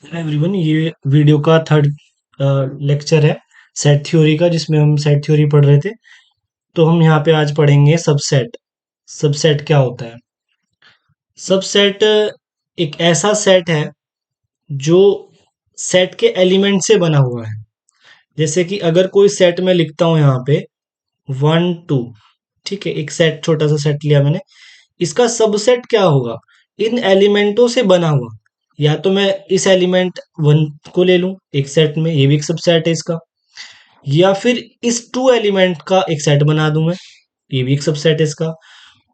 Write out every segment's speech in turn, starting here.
Hello everyone, ये video का third lecture है सेट थ्योरी का, जिसमें हम सेट थ्योरी पढ़ रहे थे। तो हम यहाँ पे आज पढ़ेंगे सबसेट। सबसेट क्या होता है? सबसेट एक ऐसा सेट है जो सेट के एलिमेंट से बना हुआ है। जैसे कि अगर कोई सेट मैं लिखता हूँ यहाँ पे 1 2, ठीक है, एक सेट, छोटा सा सेट लिया मैंने। इसका सबसेट क्या होगा? इन एलिमेंटों से बना हुआ। या तो मैं इस एलिमेंट 1 को ले लूं एक सेट में, ये भी एक सबसेट है इसका। या फिर इस 2 एलिमेंट का एक सेट बना दूं मैं, ये भी एक सबसेट है इसका।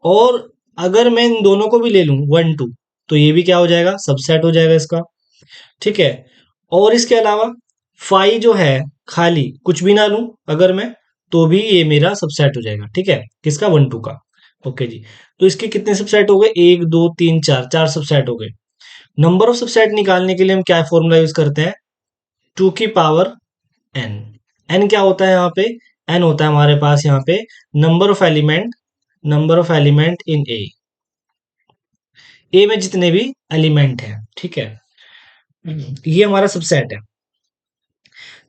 और अगर मैं इन दोनों को भी ले लूं 1 2, तो ये भी क्या हो जाएगा? सबसेट हो जाएगा इसका। ठीक है। और इसके अलावा फाई जो है, खाली कुछ भी ना लूं अगर मैं, तो भी ये मेरा सबसेट हो जाएगा। ठीक है, किसका? 1 2 का। ओके जी। तो इसके कितने सबसेट हो गए? 1 2 3 4, 4 सबसेट हो गए। नंबर ऑफ सबसेट निकालने के लिए हम क्या फॉर्मूला यूज करते हैं? 2 की पावर एन। एन क्या होता है यहाँ पे? एन होता है हमारे पास यहाँ पे number of element, number of element in A में जितने भी एलिमेंट हैं। ठीक है, ये हमारा सबसेट है।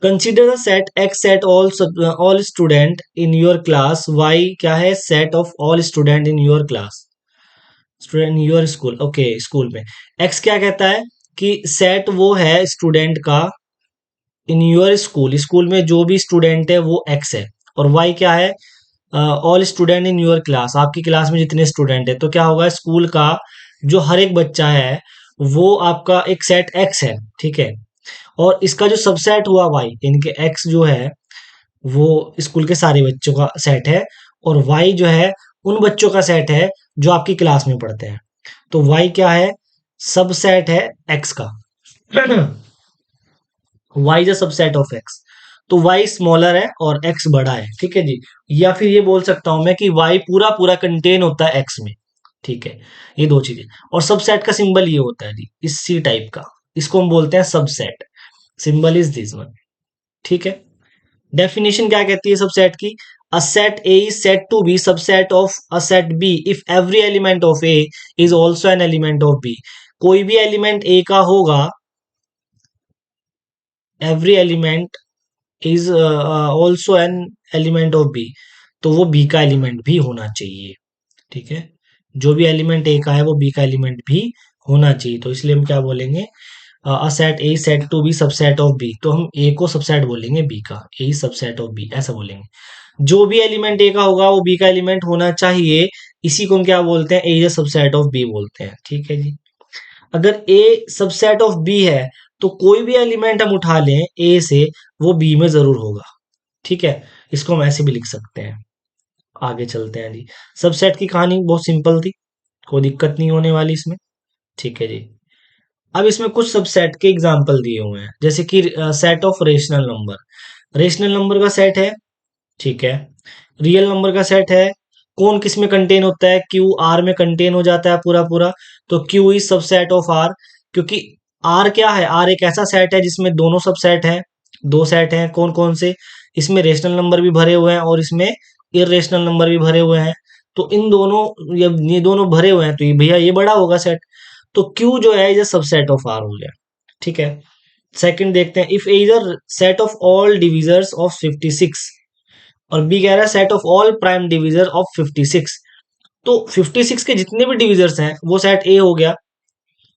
Consider the set X set all student in your class. Y क्या है? Set of all student in your class, student in your school. Okay, school में एक्स क्या कहता है कि सेट वो है स्टूडेंट का इन योर स्कूल, स्कूल में जो भी स्टूडेंट है वो एक्स है। और वाई क्या है? All student in your class, आपकी क्लास में जितने स्टूडेंट है। तो क्या होगा? स्कूल का जो हर एक बच्चा है वो आपका एक सेट एक्स है। ठीक है। और इसका जो सबसेट हुआ वाई, इनके एक्स जो है वो स्कूल के सारे बच्चों का सेट है। और वाई जो है उन बच्चों का सेट है जो आपकी क्लास में पढ़ते हैं। तो वाई क्या है? सबसेट है एक्स का। Y is a subset of X. तो वाई स्मॉलर है और एक्स बड़ा है। ठीक है जी। या फिर ये बोल सकता हूं मैं कि वाई पूरा पूरा कंटेन होता है एक्स में। ठीक है, ये दो चीजें। और सबसेट का सिंबल ये होता है जी, इस सी टाइप का। इसको हम बोलते हैं subset. Symbol is this one. ठीक है। डेफिनेशन क्या कहती है सबसेट की? A set A is set to be subset of a set B if every element of A is also an element of B. कोई भी एलिमेंट ए का होगा, every element is also an element of B, तो वो B का element भी होना चाहिए। ठीक है, जो भी एलिमेंट ए का है वो बी का एलिमेंट भी होना चाहिए। तो इसलिए हम क्या बोलेंगे? A set A set to be subset of B, तो हम ए को सबसेट बोलेंगे बी का, ए सबसेट ऑफ बी ऐसा बोलेंगे। जो भी एलिमेंट ए का होगा वो बी का एलिमेंट होना चाहिए। इसी को हम क्या बोलते हैं? A is subset of B बोलते हैं। ठीक है जी। अगर ए सबसेट ऑफ बी है तो कोई भी एलिमेंट हम उठा लें ए से, वो बी में जरूर होगा। ठीक है, इसको हम ऐसे भी लिख सकते हैं। आगे चलते हैं जी। सबसेट की कहानी बहुत सिंपल थी, कोई दिक्कत नहीं होने वाली इसमें। ठीक है जी। अब इसमें कुछ सबसेट के एग्जांपल दिए हुए हैं, जैसे कि set of rational number. Rational number का सेट है। ठीक है। रियल नंबर का सेट है। कौन किस में कंटेन होता है? क्यू आर में कंटेन हो जाता है पूरा पूरा। तो Q is subset of R, क्योंकि आर क्या है? आर एक ऐसा सेट है जिसमें दोनों सबसेट हैं। दो सेट हैं, कौन कौन से? इसमें रेशनल नंबर भी भरे हुए हैं और इसमें इरेशनल नंबर भी भरे हुए हैं। तो इन दोनों, ये दोनों भरे हुए हैं, तो ये भैया ये बड़ा होगा सेट। तो क्यू जो है इज सबसेट ऑफ आर हो गया। ठीक है। सेकंड देखते हैं, if A is a set of all divisors of 56, और बी कह रहा है set of all prime divisor of 56। तो 56 के जितने भी डिविजर्स हैं वो सेट ए हो गया।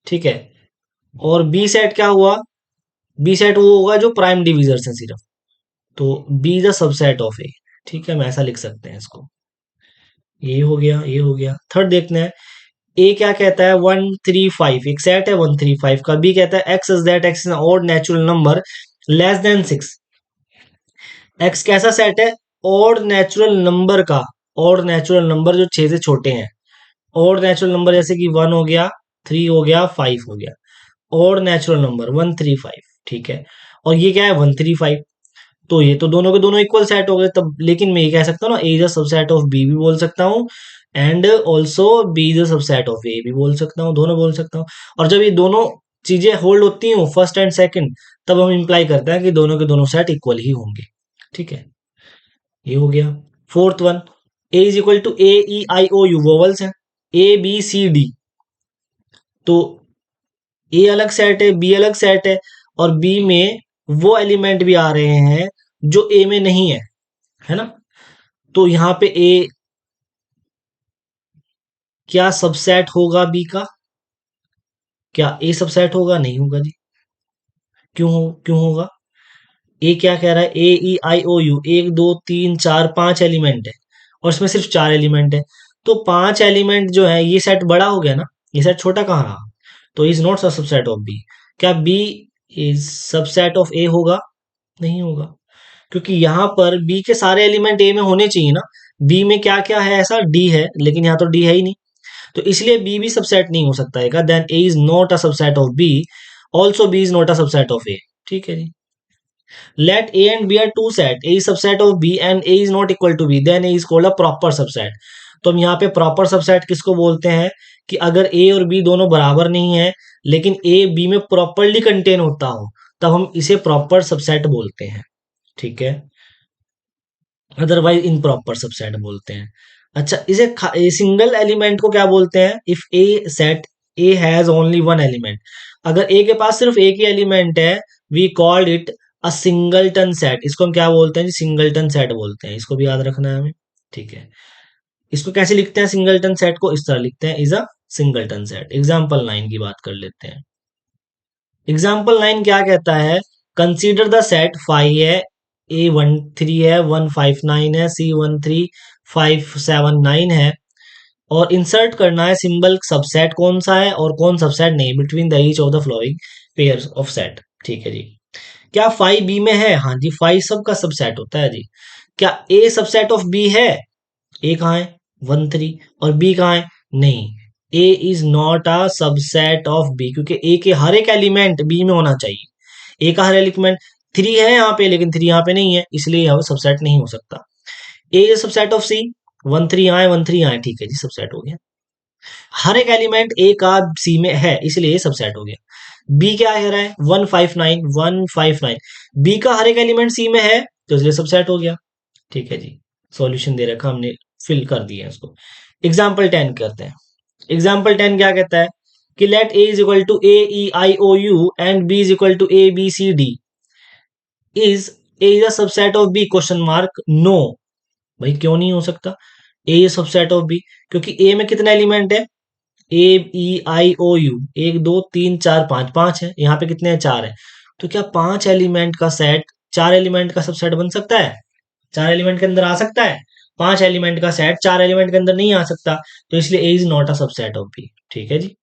ठीक है। और बी सेट क्या हुआ? बी सेट वो होगा जो प्राइम डिविजर्स हैं सिर्फ। तो B is a subset of A. ठीक है, हम ऐसा लिख सकते हैं इसको। ये हो गया, ये हो गया। थर्ड देखते हैं, ए क्या कहता है? 1 3 5, एक सेट है 1 3 5 का। बी कहता है X is that X is odd natural number less than 6। X कैसा सेट है? ऑड नेचुरल नंबर का। ऑड नेचुरल नंबर जो 6 से छोटे हैं। ऑड नेचुरल नंबर जैसे कि 1 हो गया, 3 हो गया, 5 हो गया। Odd natural number 1 3 5। ठीक है। और ये क्या है? 1 3 5। तो ये तो दोनों के दोनों इक्वल सेट हो गए तब। लेकिन मैं ये कह सकता हूँ ना, A is a subset of B भी बोल सकता हूँ, and also B is a subset of A भी बोल सकता हूँ, दोनों बोल सकता हूँ। और जब ये दोनों चीजें होल्ड होती हैं, फर्स्ट एंड सेकंड, तब हम इंप्लाई करते हैं कि दोनों के दोनों सेट इक्वल ही होंगे। ठीक है, ये हो गया। Fourth one, A is equal to A E I O U, vowels हैं, ए बी सी डी। तो ए अलग सेट है, बी अलग सेट है, और बी में वो एलिमेंट भी आ रहे हैं जो ए में नहीं है ना? तो यहाँ पे ए क्या सबसेट होगा बी का? क्या ए सबसेट होगा? नहीं होगा जी। क्यों होगा? ए क्या कह रहा है? ए ई आई ओ यू, एक दो तीन चार पांच एलिमेंट है, और इसमें सिर्फ चार एलिमेंट है। तो पांच एलिमेंट जो है, ये सेट बड़ा हो गया ना, ये सेट छोटा कहाँ रहा? तो is not a subset of B. क्या B is subset of A होगा? नहीं होगा, क्योंकि यहाँ पर बी के सारे एलिमेंट ए में होने चाहिए ना। बी में क्या क्या है ऐसा? डी है, लेकिन यहाँ तो डी है ही नहीं, तो इसलिए बी भी सबसेट नहीं हो सकता है। Then A is not a subset of B, also B is not a subset of A. ठीक है जी। Let A and B are two set. A is subset of B and A is not equal to B. Then A is called a proper subset. तो हम यहाँ पे proper subset किसको बोलते हैं? कि अगर A और B दोनों बराबर नहीं है, लेकिन A B में प्रॉपरली कंटेन होता हो, तब हम इसे प्रॉपर सबसेट बोलते हैं। ठीक है, अदरवाइज इनप्रॉपर सबसेट बोलते हैं। अच्छा, इसे सिंगल एलिमेंट को क्या बोलते हैं? If a set A has only one element, अगर ए के पास सिर्फ एक ही एलिमेंट है, we called it a singleton set. इसको हम क्या बोलते हैं? सिंगलटन सेट बोलते हैं। इसको भी याद रखना है हमें। ठीक है, इसको कैसे लिखते हैं? सिंगलटन सेट को इस तरह लिखते हैं, is a singleton set. Example 9 की बात कर लेते हैं। एग्जाम्पल 9 क्या कहता है? कंसीडर द सेट 5 है, A13 है, 159 है, C13 579 है, और इंसर्ट करना है सिंबल सबसेट कौन सा है और कौन सबसेट नहीं, between the each of the flowing pairs of set. ठीक है जी। क्या 5 बी में है? हाँ जी, 5 सबका सबसेट होता है जी। क्या ए सबसेट ऑफ बी है? ए कहाँ है? 13। और बी कहाँ है? नहीं, A is not a subset of B, क्योंकि ए के हर एक एलिमेंट बी में होना चाहिए। ए का हर एलिमेंट 3 है यहाँ पे, लेकिन 3 यहाँ पे नहीं है, इसलिए यह सबसेट नहीं हो सकता। ए इज सबसेट ऑफ सी, 13 यहाँ है, 13 यहाँ है, ठीक है जी, सबसेट हो गया। हर एक एलिमेंट ए का सी में है, इसलिए सबसेट हो गया। बी क्या कह रहा है? 159 159, बी का हर एक एलिमेंट सी में है, तो इसलिए सबसेट हो गया। ठीक है जी, सॉल्यूशन दे रखा हमने, फिल कर दिया इसको। एग्जाम्पल 10 करते हैं। एग्जाम्पल 10 क्या कहता है? कि let A is equal to A E I O U and B is equal to A B C D, is A is a subset of B? Question mark. No. भाई क्यों नहीं हो सकता? A is subset of B, क्योंकि A में कितना element है? ए E I O you, एक दो तीन चार पांच, पांच है, यहाँ पे कितने हैं? चार है। तो क्या पांच एलिमेंट का सेट चार एलिमेंट का सबसेट बन सकता है? चार एलिमेंट के अंदर आ सकता है? पांच एलिमेंट का सेट चार एलिमेंट के अंदर नहीं आ सकता, तो इसलिए A is not a subset of B. ठीक है जी।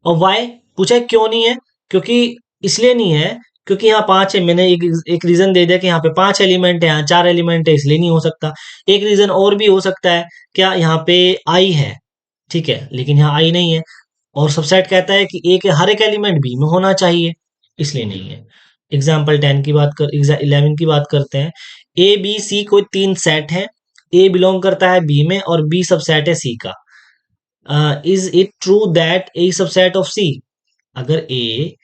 और वाई पूछा है, क्यों नहीं है? क्योंकि इसलिए नहीं है क्योंकि यहाँ पांच है, मैंने एक रीजन दे दिया कि यहाँ पे पांच एलिमेंट है, यहाँ चार एलिमेंट है, इसलिए नहीं हो सकता। एक रीजन और भी हो सकता है, क्या यहाँ पे आई है, ठीक है, लेकिन यहाँ आई नहीं है, और सबसेट कहता है कि ए के हर एक एलिमेंट बी में होना चाहिए, इसलिए नहीं है। एग्जाम्पल 10 की बात कर 11 की बात करते हैं। ए बी सी कोई तीन सेट है, ए बिलोंग करता है बी में और बी सबसेट है सी का। Is it true that A subset of C? अगर ए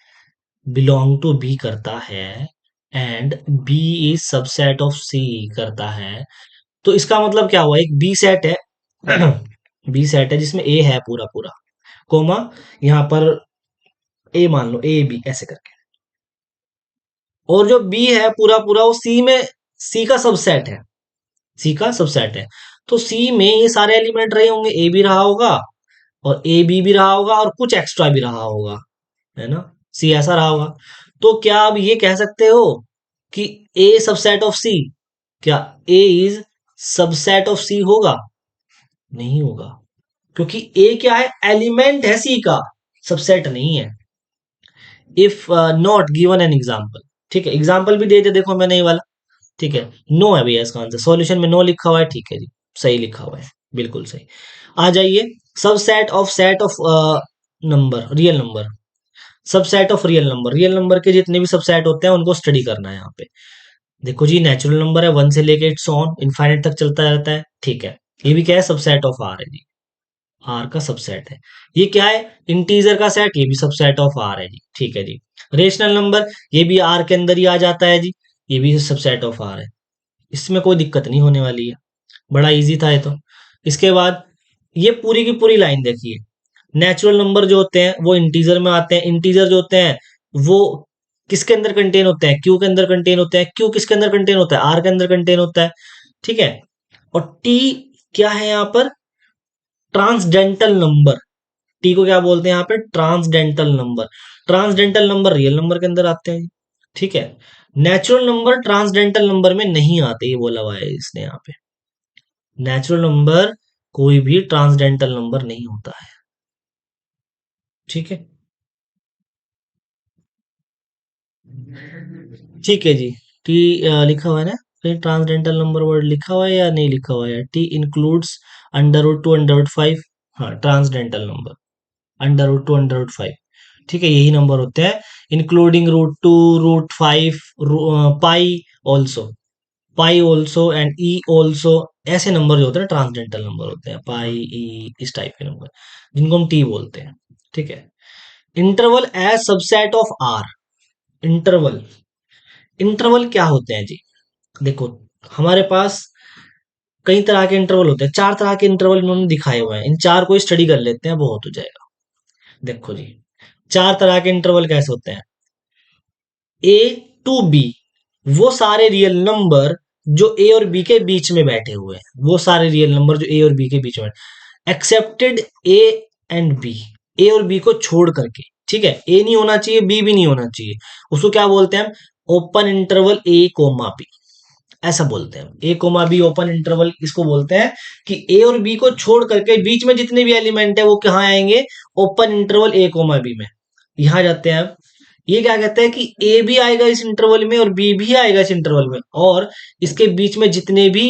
बिलोंग टू बी करता है and B is subset of C करता है, तो इसका मतलब क्या हुआ? एक बी सेट है बी सेट है जिसमें ए है पूरा पूरा, कोमा यहाँ पर ए मान लो, ए बी ऐसे करके, और जो बी है पूरा पूरा वो सी में, सी का सबसेट है, सी का सबसेट है। तो सी में ये सारे एलिमेंट रहे होंगे, ए भी रहा होगा और ए बी भी रहा होगा और कुछ एक्स्ट्रा भी रहा होगा, है ना? सी ऐसा रहा होगा। तो क्या आप ये कह सकते हो कि ए सबसेट ऑफ सी? क्या ए इज सबसेट ऑफ सी होगा? नहीं होगा, क्योंकि ए क्या है? एलिमेंट है सी का, सबसेट नहीं है। If not given an example, ठीक है, एग्जाम्पल भी दे दे, देखो मैंने ये वाला, ठीक है, नो है भैया इसका आंसर, सॉल्यूशन में नो लिखा हुआ है, ठीक है जी, सही लिखा हुआ है, बिल्कुल सही। आ जाइए, subset of set of number, real number, subset of real number के जितने भी सबसेट होते हैं उनको स्टडी करना है यहाँ पे। देखो जी, नेचुरल नंबर है, वन से लेके इट्स ऑन इनफाइनाइट तक चलता रहता है, ठीक है, ये भी क्या है? सबसेट ऑफ आर है जी, आर का सबसेट है। ये क्या है? इंटीजर का सेट, ये भी सबसेट ऑफ आर है जी, ठीक है जी। रेशनल नंबर, ये भी आर के अंदर ही आ जाता है जी, ये भी सबसेट ऑफ आर है, इसमें कोई दिक्कत नहीं होने वाली है, बड़ा इजी था ये तो। इसके बाद ये पूरी की पूरी लाइन देखिए, नेचुरल नंबर जो होते हैं वो इंटीजर में आते हैं, इंटीजर जो होते हैं वो किसके अंदर कंटेन होते हैं, क्यू के अंदर कंटेन होते हैं, क्यू किसके अंदर कंटेन होता है, आर के अंदर कंटेन होता है, ठीक है। और टी क्या है यहाँ पर, ट्रांसडेंटल नंबर, टी को क्या बोलते हैं यहाँ पे, transcendental number. Transcendental number real number के अंदर आते हैं, ठीक है। नेचुरल नंबर ट्रांसडेंटल नंबर में नहीं आते, ये बोला हुआ है इसने यहाँ पे। नेचुरल नंबर कोई भी ट्रांसडेंटल नंबर नहीं होता है, ठीक है। ठीक है जी। टी लिखा हुआ है ना, कहीं ट्रांसडेंटल नंबर वर्ड लिखा हुआ है या नहीं लिखा हुआ है, T includes under root two under root five, हाँ transcendental number under root two under root five, ठीक है, यही नंबर होते हैं। Including root two, root five, pi also, pi also and E also, ऐसे नंबर जो होते हैं ट्रांसडेंटल नंबर होते हैं, पाई ई इस टाइप के नंबर जिनको हम टी बोलते हैं, ठीक है। Interval as subset of R, interval, interval क्या होते हैं जी, देखो हमारे पास कई तरह के इंटरवल होते हैं, चार तरह के इंटरवल इन्होंने दिखाए हुए हैं, इन चार को स्टडी कर लेते हैं, बहुत हो जाएगा। देखो जी, चार तरह के इंटरवल कैसे होते हैं, ए टू बी, वो सारे रियल नंबर जो ए और बी के बीच में बैठे हुए हैं, वो सारे रियल नंबर जो ए और बी के बीच में, एक्सेप्टेड ए एंड बी, ए और बी को छोड़ करके, ठीक है, ए नहीं होना चाहिए, बी भी नहीं होना चाहिए, उसको क्या बोलते हैं हम, ओपन इंटरवल ए कोमा बी, ऐसा बोलते हैं। ए कोमा बी ओपन इंटरवल इसको बोलते हैं कि ए और बी को छोड़ करके बीच में जितने भी एलिमेंट है वो कहाँ आएंगे, ओपन इंटरवल ए कोमा बी में, यहां जाते हैं। अब ये क्या कहते हैं कि ए भी आएगा इस इंटरवल में और बी भी आएगा इस इंटरवल में, और इसके बीच में जितने भी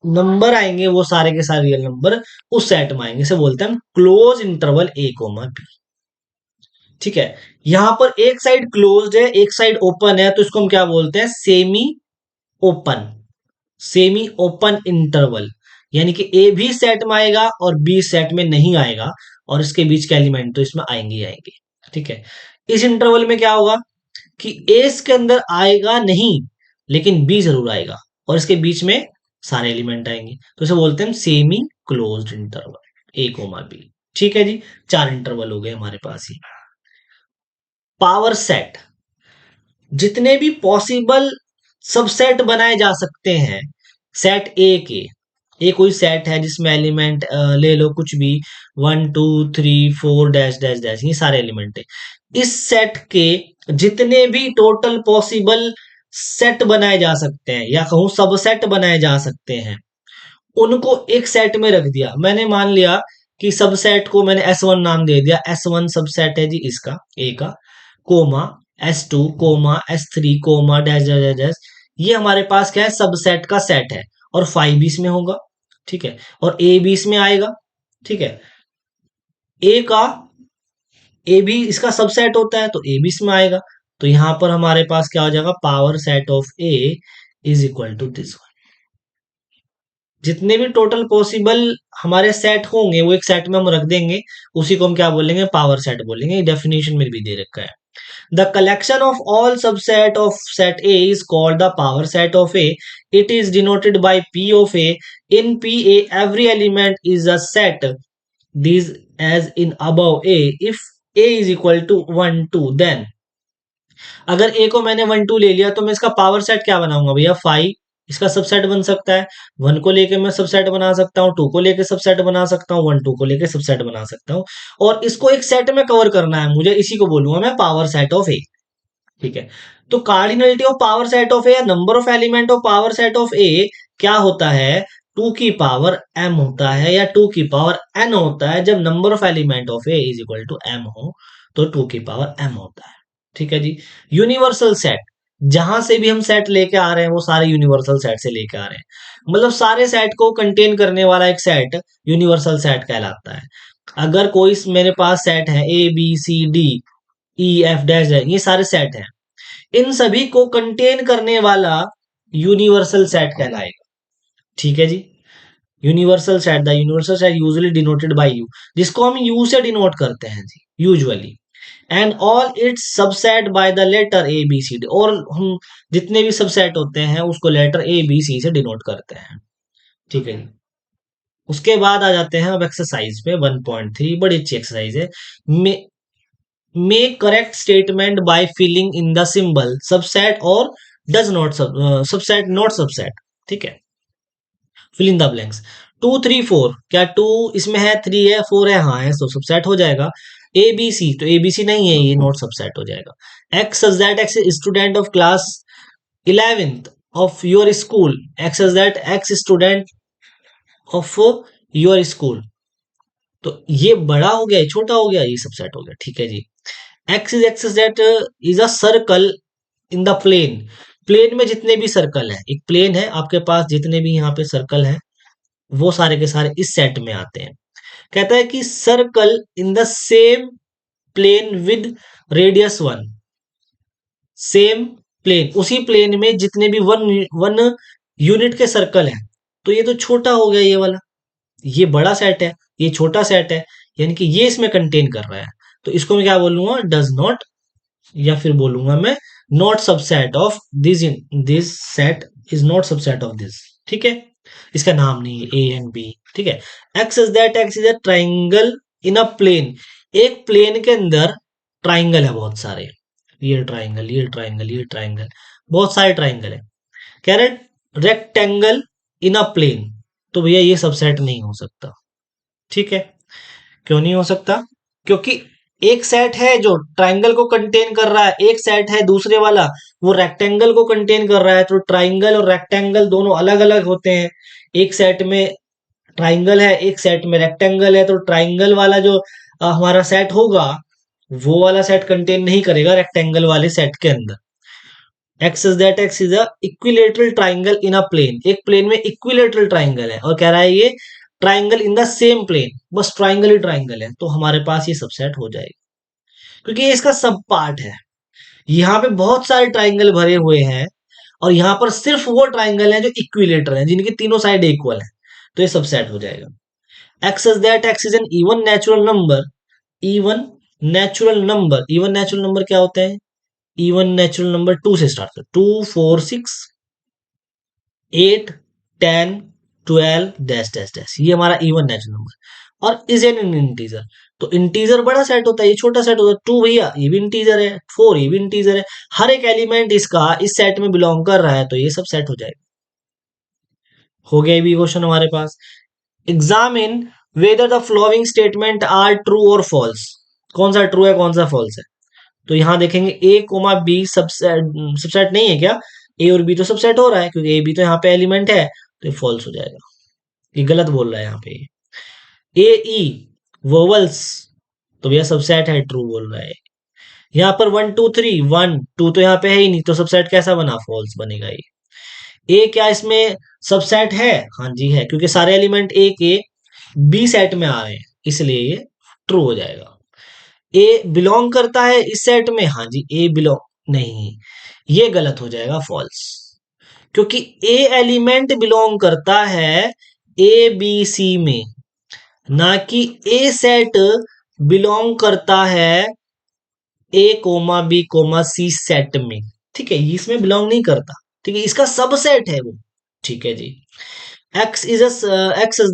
नंबर आएंगे वो सारे के सारे रियल नंबर उस सेट में आएंगे, इसे बोलते हैं हम क्लोज इंटरवल ए कोमा बी, ठीक है। यहां पर एक साइड क्लोज्ड है एक साइड ओपन है, तो इसको हम क्या बोलते हैं, semi open, semi open interval, यानी कि ए भी सेट में आएगा और बी सेट में नहीं आएगा, और इसके बीच के एलिमेंट तो इसमें आएंगे ही आएंगे, ठीक है। इस इंटरवल में क्या होगा कि ए इसके अंदर आएगा नहीं लेकिन बी जरूर आएगा, और इसके बीच में सारे एलिमेंट आएंगे, तो इसे बोलते हैं सेमी क्लोज्ड इंटरवल ए कोमा बी, ठीक है जी। चार इंटरवल हो गए हमारे पास ही। पावर सेट, जितने भी पॉसिबल सबसेट बनाए जा सकते हैं सेट ए के, ए कोई सेट है जिसमें एलिमेंट ले लो कुछ भी, 1 2 3 4 डैश डैश डैश, ये सारे एलिमेंट है, इस सेट के जितने भी टोटल पॉसिबल सेट बनाए जा सकते हैं या कहूं सबसेट बनाए जा सकते हैं, उनको एक सेट में रख दिया मैंने, मान लिया कि सबसेट को मैंने S1 नाम दे दिया, S1 सबसेट है जी इसका ए का, comma S2 comma S3 comma dash dash dash dash, ये हमारे पास क्या है, सबसेट का सेट है, और फाइव भी इसमें होगा, ठीक है, और ए भी इसमें आएगा, ठीक है। ए का, ए भी इसका सबसेट होता है तो ए भी इसमें आएगा, तो यहां पर हमारे पास क्या हो जाएगा, power set of A is equal to this, जितने भी टोटल पॉसिबल हमारे सेट होंगे वो एक सेट में हम रख देंगे, उसी को हम क्या बोलेंगे, पावर सेट बोलेंगे, डेफिनेशन में भी दे रखा है। The collection of all subset of set A is called the power set of A, it is denoted by P of A, in P A every element is a set, this as in above A, if A is equal to 1 2, then, अगर A को मैंने 1 2 ले लिया तो मैं इसका power set क्या बनाऊंगा भैया, 5, इसका सबसेट बन सकता है, 1 को लेके मैं सबसेट बना सकता हूँ, 2 को लेके सबसेट बना सकता हूँ, 1 2 को लेके सबसेट बना सकता हूँ, और इसको एक सेट में कवर करना है मुझे, इसी को बोलूंगा मैं पावर सेट ऑफ ए, ठीक है। तो cardinality of power set of A या number of element of power set of A क्या होता है, 2 की पावर m होता है या 2 की पावर n होता है, जब number of element of A is equal to m हो तो 2 की पावर m होता है, ठीक है जी। यूनिवर्सल सेट, जहां से भी हम सेट लेके आ रहे हैं वो सारे यूनिवर्सल सेट से लेके आ रहे हैं, मतलब सारे सेट को कंटेन करने वाला एक सेट यूनिवर्सल सेट कहलाता है। अगर कोई मेरे पास सेट है A B C D E F dash, ये सारे सेट हैं, इन सभी को कंटेन करने वाला यूनिवर्सल सेट कहलाएगा, ठीक है जी। Universal set, the universal set usually denoted by U, जिसको हम यू से डिनोट करते हैं जी usually, and all its subset by the letter A B C D, और हम जितने भी सबसेट होते हैं उसको लेटर ए बी सी से डिनोट करते हैं, ठीक है जी। उसके बाद आ जाते हैं अब एक्सरसाइज पे 1.3, बड़ी अच्छी एक्सरसाइज है। Make correct statement by filling in the symbol subset और does not subset not subset. ठीक है, फिल इन द ब्लैंक्स। 2 3 4, क्या 2 इसमें है, 3 है, 4 है, हाँ है, तो सबसेट हो जाएगा। ए बी सी, तो ए बी सी नहीं है, ये नॉट सबसेट हो जाएगा। X such that x student of class 11th of your school, x such that x student of your school. तो ये बड़ा हो गया, ये छोटा हो गया, ये सबसेट हो गया। ठीक है जी। X that is a circle in the plane. Plane में जितने भी सर्कल हैं, एक प्लेन है आपके पास, जितने भी यहाँ पे सर्कल हैं वो सारे के सारे इस सेट में आते हैं। कहता है कि circle in the same plane with radius 1। Same plane, उसी प्लेन में जितने भी वन वन यूनिट के सर्कल हैं। तो ये तो छोटा हो गया ये वाला, ये बड़ा सेट है, ये छोटा सेट है, यानी कि ये इसमें कंटेन कर रहा है। तो इसको मैं क्या बोलूंगा, डज नॉट, या फिर बोलूंगा मैं not subset of this, in this set is not subset of this. ठीक है, इसका नाम नहीं है ए एंड बी। ठीक है। X is that X is a triangle in a plane. एक प्लेन के अंदर ट्राइंगल है बहुत सारे, ये ट्राइंगल, ये ट्राइंगल, ये ट्राइंगल, बहुत सारे ट्राइंगल है। कह रहे रेक्टेंगल इन अ प्लेन, तो भैया ये सबसेट नहीं हो सकता। ठीक है, क्यों नहीं हो सकता? क्योंकि एक सेट है जो ट्राइंगल को कंटेन कर रहा है, एक सेट है दूसरे वाला वो रेक्टेंगल को कंटेन कर रहा है। तो ट्राइंगल और रेक्टेंगल दोनों अलग अलग होते हैं। एक सेट में ट्राइंगल है, एक सेट में रेक्टेंगल है, तो ट्राइंगल वाला जो हमारा सेट होगा वो वाला सेट कंटेन नहीं करेगा रेक्टेंगल वाले सेट के अंदर। X is that X is a equilateral triangle in a plane. एक प्लेन में इक्विलेटरल ट्राइंगल है और कह रहा है ये triangle in the same plane, बस ट्राइंगल ही ट्राइंगल है, तो हमारे पास ये सबसेट हो जाएगा क्योंकि ये इसका सब पार्ट है। यहाँ पे बहुत सारे ट्राइंगल भरे हुए हैं और यहाँ पर सिर्फ वो ट्राइंगल है जो इक्विलेटर है, जिनकी तीनों साइड इक्वल है, तो ये सबसेट हो जाएगा। X is that X is an even natural number. Even natural number, even natural number क्या होते हैं? इवन नेचुरल नंबर 2 से स्टार्ट कर, 2 4 6 8 10 12 डैश डैश डैश, ये हमारा इवन नेचुरल नंबर। और इज एन इंटीजर, तो इंटीजर बड़ा सेट होता है, ये छोटा सेट होता है। 2 भैया ये भी इंटीजर है, 4 ये भी इंटीजर है, हर एक एलिमेंट इसका इस सेट में बिलोंग कर रहा है, तो ये सब सेट हो जाएगा। हो गया ये भी क्वेश्चन हमारे पास। Examine whether the following statement are true और फॉल्स। कौन सा ट्रू है, कौन सा फॉल्स है? तो यहां देखेंगे ए कोमा बी सबसेट, सबसेट नहीं है क्या? ए और बी तो सबसेट हो रहा है क्योंकि ए बी तो यहाँ पे एलिमेंट है, तो ये फॉल्स हो जाएगा। ये गलत बोल रहा है यहाँ पे। ए ई वोवल्स, तो भैया सबसेट है, ट्रू बोल रहा है। यहाँ पर 1 2 3, 1 2 तो यहाँ पे है ही नहीं, तो सबसेट कैसा बना, फॉल्स बनेगा ये। ए क्या इसमें सबसेट है? हाँ जी है, क्योंकि सारे एलिमेंट ए के बी सेट में आ रहे हैं, इसलिए ये ट्रू हो जाएगा। ए बिलोंग करता है इस सेट में, हाँ जी ए बिलोंग नहीं, ये गलत हो जाएगा, फॉल्स। क्योंकि ए एलिमेंट बिलोंग करता है ए बी सी में, ना कि ए सेट बिलोंग करता है A comma B comma C set में। ठीक है, इसमें बिलोंग नहीं करता, ठीक है, इसका सबसेट है वो। ठीक है जी। X is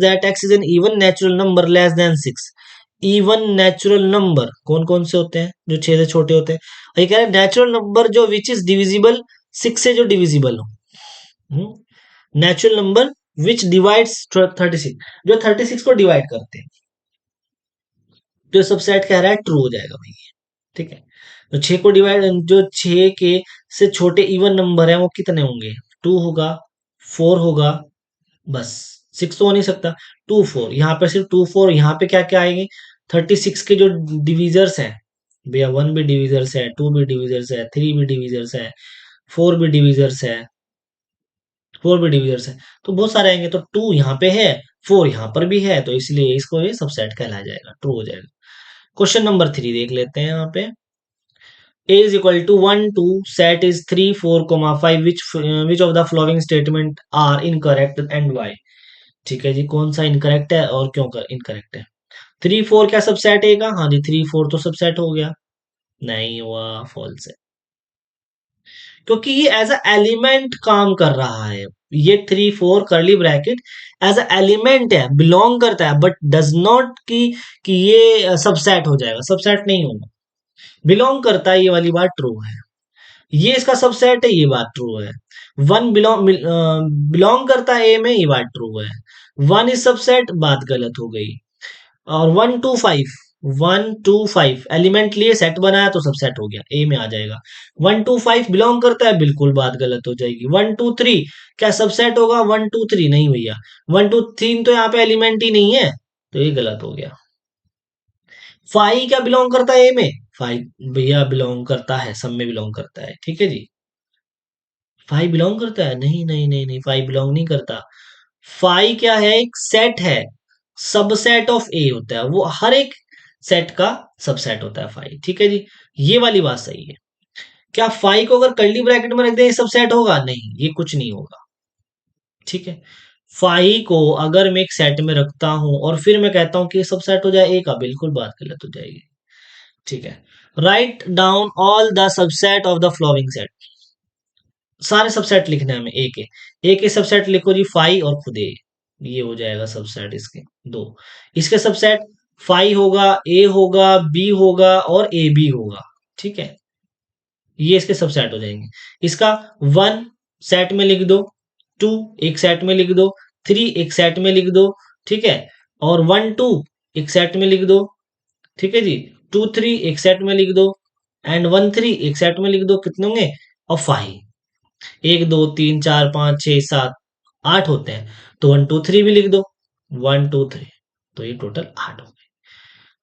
that X is an even natural number less than 6। Even natural number कौन कौन से होते हैं? जो 6 से छोटे होते हैं। और ये कह रहे हैं नेचुरल नंबर जो विच इज डिविजिबल 6 से, जो डिविजिबल हो। नेचुरल नंबर विच डिवाइड्स 36, जो 36 को डिवाइड करते हैं, जो सबसेट कह रहा है ट्रू हो जाएगा भाई। ठीक है, तो 6 को डिवाइड, जो 6 के से छोटे इवन नंबर है वो कितने होंगे? 2 होगा, 4 होगा, बस 6 तो हो नहीं सकता। 2 4, यहाँ पे सिर्फ 2 4, यहाँ पे क्या क्या आएंगे? 36 के जो डिविजर्स हैं भैया, 1 भी डिविजर्स है, 2 भी डिविजर्स है, 3 भी डिविजर्स है, 4 भी डिविजर्स है, 4 भी डिविजर्स है, तो बहुत सारे आएंगे। तो 2 यहाँ पे है, 4 यहाँ पर भी है, तो इसलिए इसको ये सबसेट कहलाया जाएगा, ट्रू हो जाएगा। क्वेश्चन नंबर 3 देख लेते हैं यहाँ पे। A is equal to 1 2, set is 3 4 5, which of the following statement are incorrect and why? ठीक है जी, कौन सा इनकरेक्ट है और क्यों कर इनकरेक्ट है? 3 4 क्या सबसेट है का? हाँ जी, 3 4 तो सबसेट हो गया, नहीं हुआ, फॉल्स है। क्योंकि ये एज अ एलिमेंट काम कर रहा है, ये 3 4 curly bracket as a element है, बिलोंग करता है, बट डज नॉट कि ये सबसेट हो जाएगा, सबसेट नहीं होगा। बिलोंग करता है, ये वाली बात ट्रू है। ये इसका सबसेट है, ये बात ट्रू है। वन बिलोंग करता है ए में, ये बात ट्रू है। वन इज सबसेट, बात गलत हो गई। और 1 2 5 एलिमेंट लिए सेट बनाया तो सब सेट हो गया, ए में आ जाएगा। 1 2 5 बिलोंग करता है, बिल्कुल बात गलत हो जाएगी। 1 2 3 क्या सब सेट होगा? 1 2 3 नहीं भैया, 1 2 3 तो यहाँ पे एलिमेंट ही नहीं है, तो ये गलत हो गया। 5 क्या बिलोंग करता है ए में? 5 भैया बिलोंग करता है, सब में बिलोंग करता है, ठीक है जी। 5 बिलोंग करता है? नहीं नहीं नहीं नहीं, 5 बिलोंग नहीं करता। 5 क्या है? एक सेट है, सबसेट ऑफ ए होता है वो, हर एक सेट का सबसेट होता है 5, ठीक है जी। ये वाली बात सही है। क्या 5 को अगर कर्ली ब्रैकेट में रख दें सबसेट होगा? नहीं, ये कुछ नहीं होगा, ठीक है। 5 को अगर मैं एक सेट में रखता हूं और फिर मैं कहता हूं कि सबसेट हो जाए ए का, बिल्कुल बात गलत हो जाएगी, ठीक है। Write down all the subset of the following set, सारे सबसेट लिखने हैं हमें ए के सबसेट लिखो जी, 5 और खुद ए, ये हो जाएगा सबसेट इसके दो। इसके सबसेट 5 होगा, ए होगा, बी होगा और ए बी होगा, ठीक है। ये इसके सबसेट हो जाएंगे। इसका 1 सेट में लिख दो, 2 एक सेट में लिख दो, 3 एक सेट में लिख दो, ठीक है। और 1 2 एक सेट में लिख दो, ठीक है जी। 2 3 एक सेट में लिख दो, एंड 1 3 एक सेट में लिख दो, कितने होंगे? और 5, 1 2 3 4 5 6 7 8 होते हैं, तो 1 2 3 भी लिख दो, 1 2 3, तो ये टोटल 8 हो गए।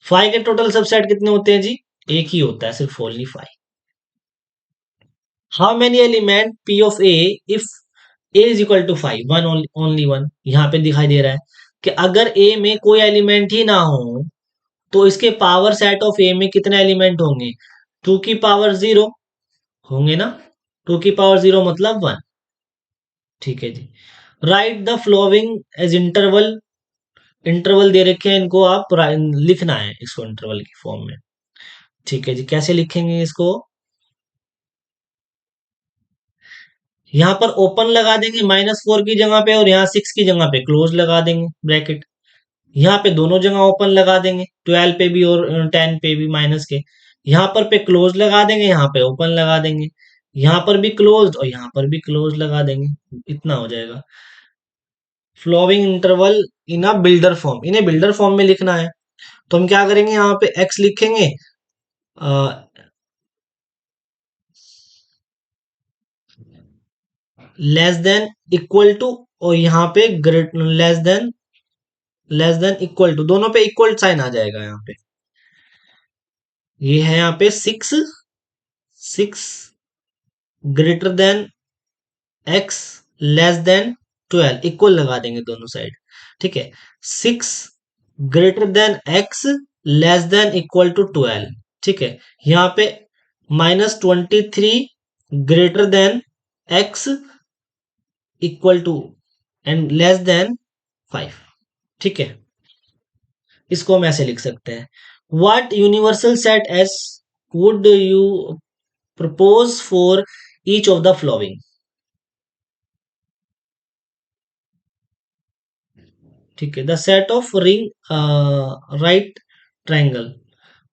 5 के टोटल सबसेट कितने होते हैं जी? एक ही होता है, सिर्फ only 5। How many element P of A if A is equal to 5? One, only one, यहाँ पे दिखाई दे रहा है कि अगर ए में कोई एलिमेंट ही ना हो तो इसके पावर सेट ऑफ ए में कितने एलिमेंट होंगे? 2 की पावर 0 होंगे ना, 2 की पावर 0 मतलब 1, ठीक है जी। Write the following as interval, interval दे रखे हैं इनको, आप लिखना है इसको इंटरवल की फॉर्म में, ठीक है जी। कैसे लिखेंगे इसको? यहाँ पर ओपन लगा देंगे -4 की जगह पे, और यहाँ 6 की जगह पे क्लोज लगा देंगे ब्रैकेट। यहाँ पे दोनों जगह ओपन लगा देंगे, 12 पे भी और 10 पे भी माइनस के। यहाँ पर पे क्लोज लगा देंगे, यहाँ पे ओपन लगा देंगे, यहाँ पर भी क्लोज और यहाँ पर भी क्लोज लगा देंगे, इतना हो जाएगा। Following interval in a builder form, इन्हें बिल्डर फॉर्म में लिखना है, तो हम क्या करेंगे? यहाँ पे x लिखेंगे, लेस देन इक्वल टू, और यहाँ पे great less than equal to, दोनों पे इक्वल साइन आ जाएगा यहाँ पे। ये है यहाँ पे 6 greater than x less than 12, equal लगा देंगे दोनों साइड, ठीक है। 6 greater than x less than equal to 12, ठीक है। यहाँ पे -23 greater than x equal to and less than 5, ठीक है। इसको हम ऐसे लिख सकते हैं, what universal set S would you propose for each of the following, ठीक है। The set of ring right triangle,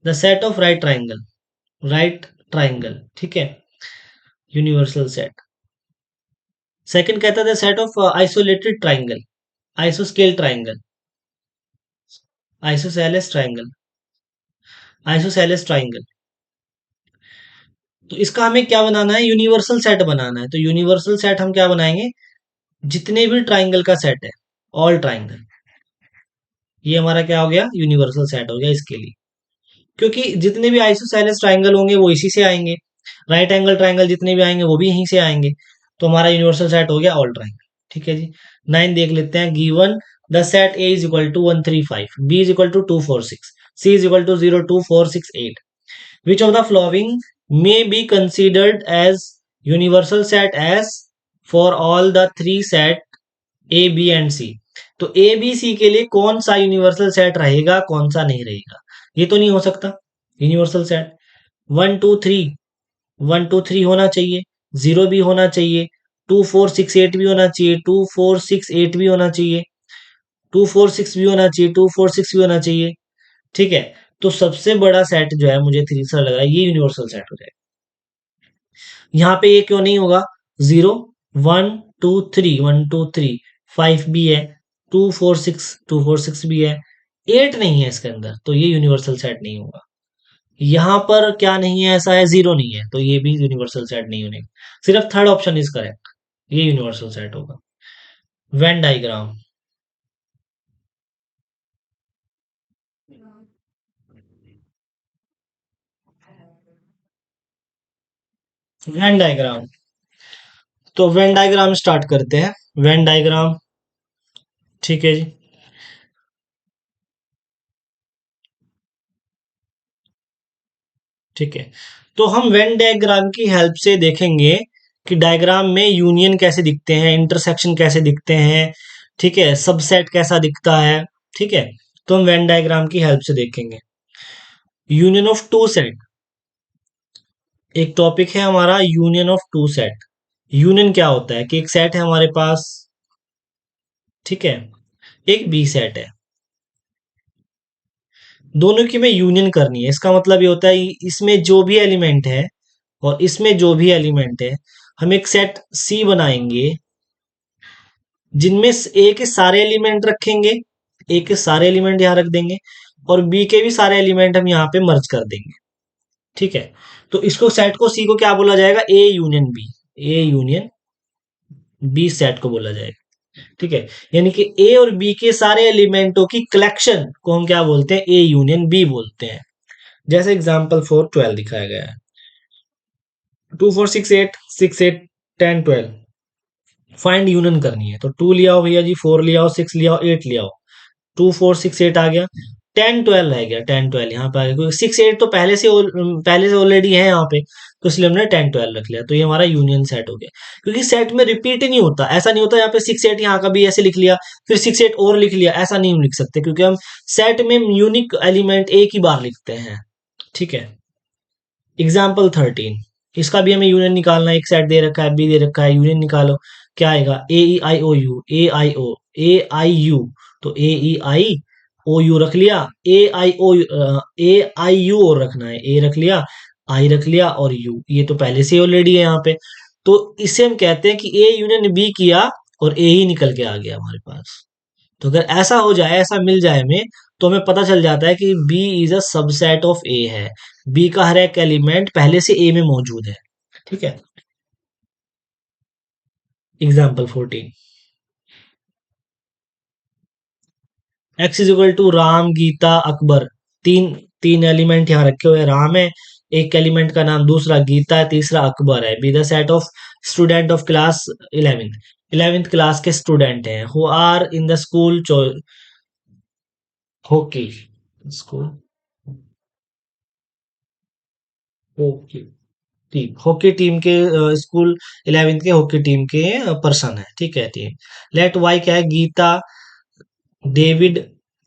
the set of right triangle, ठीक है, यूनिवर्सल सेट। सेकंड कहता था सेट ऑफ आइसोलेटेड ट्राइंगल, आइसोस्केल triangle, isosceles triangle, isosceles triangle. तो इसका हमें क्या बनाना है? यूनिवर्सल सेट बनाना है। तो यूनिवर्सल सेट हम क्या बनाएंगे? जितने भी ट्राइंगल का सेट है, ऑल ट्राइंगल, ये हमारा क्या हो गया? यूनिवर्सल सेट हो गया इसके लिए, क्योंकि जितने भी आइसोसेलेस ट्राइंगल होंगे वो इसी से आएंगे, राइट एंगल ट्राइंगल जितने भी आएंगे वो भी यहीं से आएंगे, तो हमारा यूनिवर्सल सेट हो गया ऑल ट्राइंगल, ठीक है जी। 9 देख लेते हैं। Given the set A is equal to 1 3 5, B is equal to 2 4 6, C is equal to 0 2 4 6 8, which of the following may be considered as universal set as for all the three set A B and C? तो A B सी के लिए कौन सा universal set रहेगा, कौन सा नहीं रहेगा? ये तो नहीं हो सकता यूनिवर्सल सेट। 1 2 3, 1 2 3 होना चाहिए, 0 भी होना चाहिए, 2468 भी होना चाहिए, 2468 भी होना चाहिए, 246 भी होना चाहिए, 246 भी होना चाहिए। ठीक है, तो सबसे बड़ा सेट जो है मुझे थ्री सा लग रहा है ये यूनिवर्सल सेट हो जाएगा। यहाँ पे ये क्यों नहीं होगा? 0 1 2 3 1 2 3 5 भी है, 2 4 6 भी है, 8 नहीं है इसके अंदर, तो ये यूनिवर्सल सेट नहीं होगा। यहाँ पर क्या नहीं है, ऐसा है, 0 नहीं है, तो ये भी यूनिवर्सल सेट नहीं होने। सिर्फ थर्ड ऑप्शन इज करेक्ट, ये यूनिवर्सल सेट होगा। Venn diagram. वेन डायग्राम, तो वेन डायग्राम स्टार्ट करते हैं। वेन डायग्राम, ठीक है जी। ठीक है, तो हम वेन डायग्राम की हेल्प से देखेंगे कि डायग्राम में यूनियन कैसे दिखते हैं, इंटरसेक्शन कैसे दिखते हैं, ठीक है, सबसेट कैसा दिखता है। ठीक है, तो हम वेन डायग्राम की हेल्प से देखेंगे। यूनियन ऑफ टू सेट, एक टॉपिक है हमारा union of two set. Union क्या होता है कि एक सेट है हमारे पास, ठीक है, एक बी सेट है, दोनों की में यूनियन करनी है। इसका मतलब ये होता है इसमें जो भी एलिमेंट है और इसमें जो भी एलिमेंट है, हम एक सेट सी बनाएंगे जिनमें ए के सारे एलिमेंट रखेंगे, ए के सारे एलिमेंट यहां रख देंगे, और बी के भी सारे एलिमेंट हम यहाँ पे मर्ज कर देंगे। ठीक है, तो इसको सेट को सी को क्या बोला जाएगा? A union B, A union B set को बोला जाएगा। ठीक है, यानी कि ए और बी के सारे एलिमेंटों की कलेक्शन को हम क्या बोलते हैं? ए यूनियन बी बोलते हैं। जैसे एग्जाम्पल 4 12 दिखाया गया है, 2 4 6 8 6 8 10 12, फाइंड यूनियन करनी है, तो 2 लिया हो भैया जी, 4 लिया हो, 6 लिया हो, 8 लिया हो, 2 4 6 8 आ गया, 10 12 रह गया, 10 12 यहाँ पे आ गया, क्योंकि 6 8 तो पहले से ऑलरेडी है यहाँ पे, तो इसलिए हमने 10 12 रख लिया, तो ये हमारा यूनियन सेट हो गया। क्योंकि सेट में रिपीट ही नहीं होता, ऐसा नहीं होता यहाँ पे 6 8 यहाँ का भी ऐसे लिख लिया, फिर 6 8 और लिख लिया, ऐसा नहीं लिख सकते, क्योंकि हम सेट में यूनिक एलिमेंट एक ही बार लिखते हैं। ठीक है, एग्जाम्पल 13, इसका भी हमें यूनियन निकालना है, एक सेट दे रखा है, बी दे रखा है, यूनियन निकालो। क्या आएगा? ए E I O you, A I O, A I you, तो ए ई आई ओ यू रख लिया, ए आई ओ, ए आई यू और रखना है, ए रख लिया, आई रख लिया, और यू ये तो पहले से ऑलरेडी है यहाँ पे, तो इसे हम कहते हैं कि ए यूनियन बी किया और ए ही निकल के आ गया हमारे पास। तो अगर ऐसा हो जाए, ऐसा मिल जाए हमें, तो हमें पता चल जाता है कि B is a subset of A है, बी का हर एक एलिमेंट पहले से ए में मौजूद है। ठीक है, example 14, X is equal to Ram, Gita, Akbar, तीन तीन एलिमेंट यहाँ रखे हुए हैं, राम है, एक एलिमेंट का नाम दूसरा गीता है, तीसरा अकबर है। B the set of student of class 11th, 11th class के स्टूडेंट हैं who are in the school hockey school, hockey team, hockey team के स्कूल 11th के हॉकी टीम के पर्सन है। ठीक है, टीम। लेट वाई क्या है? Geeta, David,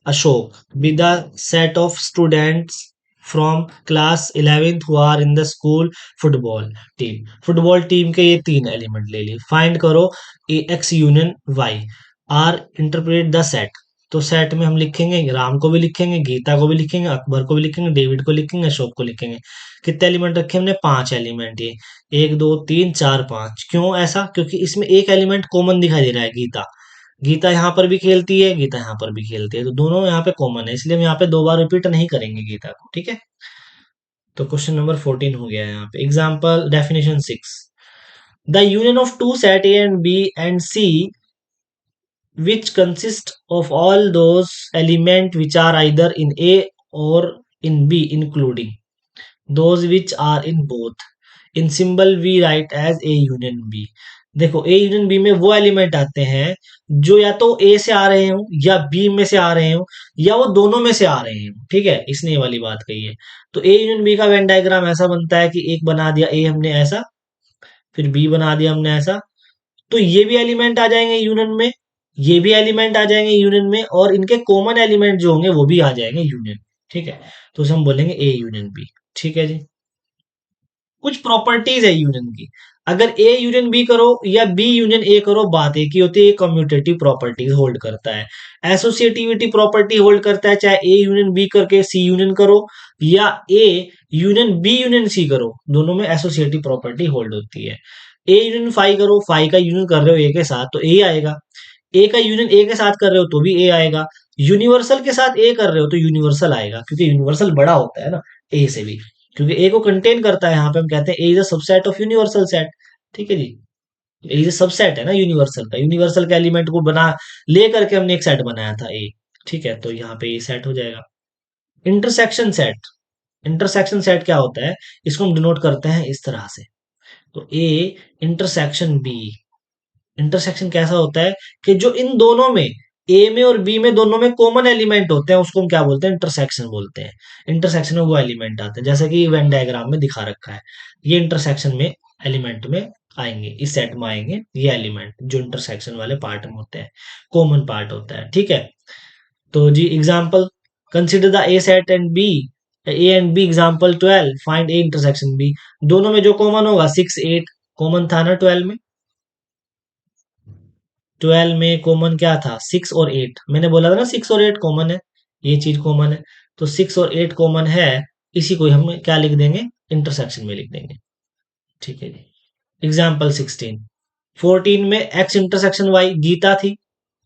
Ashok, with the set of students from class 11th who are in the school football team, football team के ये तीन एलिमेंट ले लिए। फाइंड करो A X union Y, or interpret the set, तो set में हम लिखेंगे, राम को भी लिखेंगे, गीता को भी लिखेंगे, अकबर को भी लिखेंगे, डेविड को लिखेंगे, अशोक को लिखेंगे। कितने एलिमेंट रखे हमने? 5 एलिमेंट, ये 1 2 3 4 5। क्यों ऐसा? क्योंकि इसमें एक एलिमेंट कॉमन दिखाई दे रहा है, गीता, गीता यहाँ पर भी खेलती है, गीता यहाँ पर भी खेलती है, तो दोनों यहाँ पे कॉमन है, इसलिए हम यहाँ पे दो बार रिपीट नहीं करेंगे गीता को। ठीक है, तो क्वेश्चन नंबर 14 हो गया है यहाँ पे। Example definition 6, the union of two set A and B and C which consist of all those element which are either in A or in B, including those which are in both. In symbol we write as A union B. देखो, ए union B में वो element आते हैं जो या तो ए से आ रहे हो, या बी में से आ रहे हो, या वो दोनों में से आ रहे हो। ठीक है, इसने ये वाली बात कही है। तो ए यूनियन बी का वेन डायग्राम ऐसा बनता है कि एक बना दिया ए हमने ऐसा, फिर बी बना दिया हमने ऐसा, तो ये भी एलिमेंट आ जाएंगे यूनियन में, ये भी एलिमेंट आ जाएंगे यूनियन में, और इनके कॉमन एलिमेंट जो होंगे वो भी आ जाएंगे यूनियन। ठीक है, तो उसे हम बोलेंगे ए यूनियन बी। ठीक है जी, कुछ प्रॉपर्टीज है यूनियन की। अगर ए यूनियन बी करो या बी यूनियन ए करो, बात एक ही होती है, कम्यूटेटिव प्रॉपर्टीज होल्ड करता है। एसोसिएटिविटी प्रॉपर्टी होल्ड करता है, चाहे ए यूनियन बी करके सी यूनियन करो या A union B union C करो, दोनों में एसोसिएटिव प्रॉपर्टी होल्ड होती है। ए यूनियन फाई करो, फाई का यूनियन कर रहे हो ए के साथ तो ए आएगा, ए का यूनियन ए के साथ कर रहे हो तो भी ए आएगा, यूनिवर्सल के साथ ए कर रहे हो तो यूनिवर्सल आएगा, क्योंकि यूनिवर्सल बड़ा होता है ना ए से भी, क्योंकि ए को कंटेन करता है। यहाँ पे हम कहते हैं A is a subset of universal set. ठीक है जी, ए इज सबसेट है ना यूनिवर्सल का, यूनिवर्सल के एलिमेंट को बना ले करके हमने एक सेट बनाया था ए। ठीक है, तो यहाँ पे ये सेट हो जाएगा। इंटरसेक्शन सेट, इंटरसेक्शन सेट क्या होता है, इसको हम डिनोट करते हैं इस तरह से। तो ए इंटरसेक्शन बी, इंटरसेक्शन कैसा होता है कि जो इन दोनों में, ए में और बी में, दोनों में कॉमन एलिमेंट होते हैं, उसको हम क्या बोलते हैं, इंटरसेक्शन बोलते हैं। इंटरसेक्शन में वो एलिमेंट आते हैं, जैसे कि वेन डायग्राम में दिखा रखा है, ये इंटरसेक्शन में एलिमेंट में आएंगे, इस सेट में आएंगे ये एलिमेंट जो इंटरसेक्शन वाले पार्ट में होते हैं, कॉमन पार्ट होता है। ठीक है, तो जी example, consider the A set and B, A and B example 12, find A intersection B. दोनों में जो कॉमन होगा 6 8 कॉमन था ना 12 में, 12 में कॉमन क्या था, 6 और 8, मैंने बोला था ना 6 और 8 कॉमन है, ये चीज कॉमन है, तो 6 और 8 कॉमन है, इसी को हम क्या लिख देंगे, इंटरसेक्शन में लिख देंगे। ठीक है जी, एग्जाम्पल 16, 14 में एक्स इंटरसेक्शन वाई, गीता थी।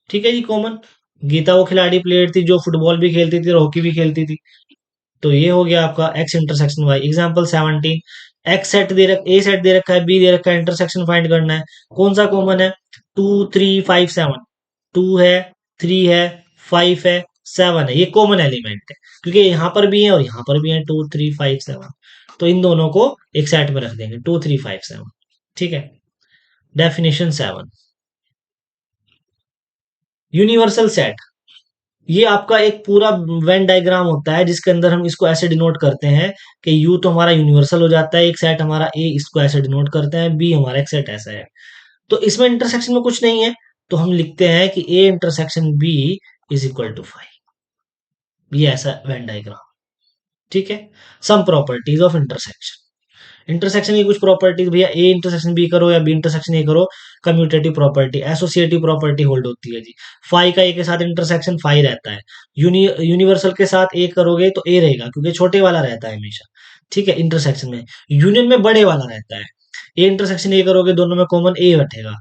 ठीक है जी, कॉमन, गीता वो खिलाड़ी प्लेयर थी जो फुटबॉल भी खेलती थी और हॉकी भी खेलती थी, तो ये हो गया आपका X intersection Y. Example 17, X set दे रखा, ए सेट दे रखा है, बी दे रखा है, इंटरसेक्शन फाइंड करना है, कौन सा कॉमन है, 2 3 5 7, 2 है, 3 है, 5 है, 7 है, ये कॉमन एलिमेंट है, क्योंकि यहाँ पर भी है और यहाँ पर भी है 2 3 5 7, तो इन दोनों को एक सेट में रख देंगे 2 3 5 7। ठीक है, डेफिनेशन 7, यूनिवर्सल सेट, ये आपका एक पूरा वेन डायग्राम होता है, जिसके अंदर हम इसको ऐसे डिनोट करते हैं कि यू तो हमारा यूनिवर्सल हो जाता है, एक सेट हमारा ए, इसको ऐसे डिनोट करते हैं, बी हमारा एक सेट ऐसा है। तो इसमें इंटरसेक्शन में कुछ नहीं है, तो हम लिखते हैं कि A intersection B is equal to 5, ये ऐसा वेन डायग्राम। ठीक है, some properties of intersection, intersection की कुछ प्रॉपर्टीज भैया, ए इंटरसेक्शन बी करो या बी इंटरसेक्शन ए करो, commutative property, associative property hold होती है जी। फाई का ए के साथ इंटरसेक्शन फाई रहता है, यूनिवर्सल के साथ ए करोगे तो ए रहेगा, क्योंकि छोटे वाला रहता है हमेशा। ठीक है, इंटरसेक्शन में, यूनियन में बड़े वाला रहता है। ए इंटरसेक्शन ए करोगे, दोनों में कॉमन ए बैठेगा।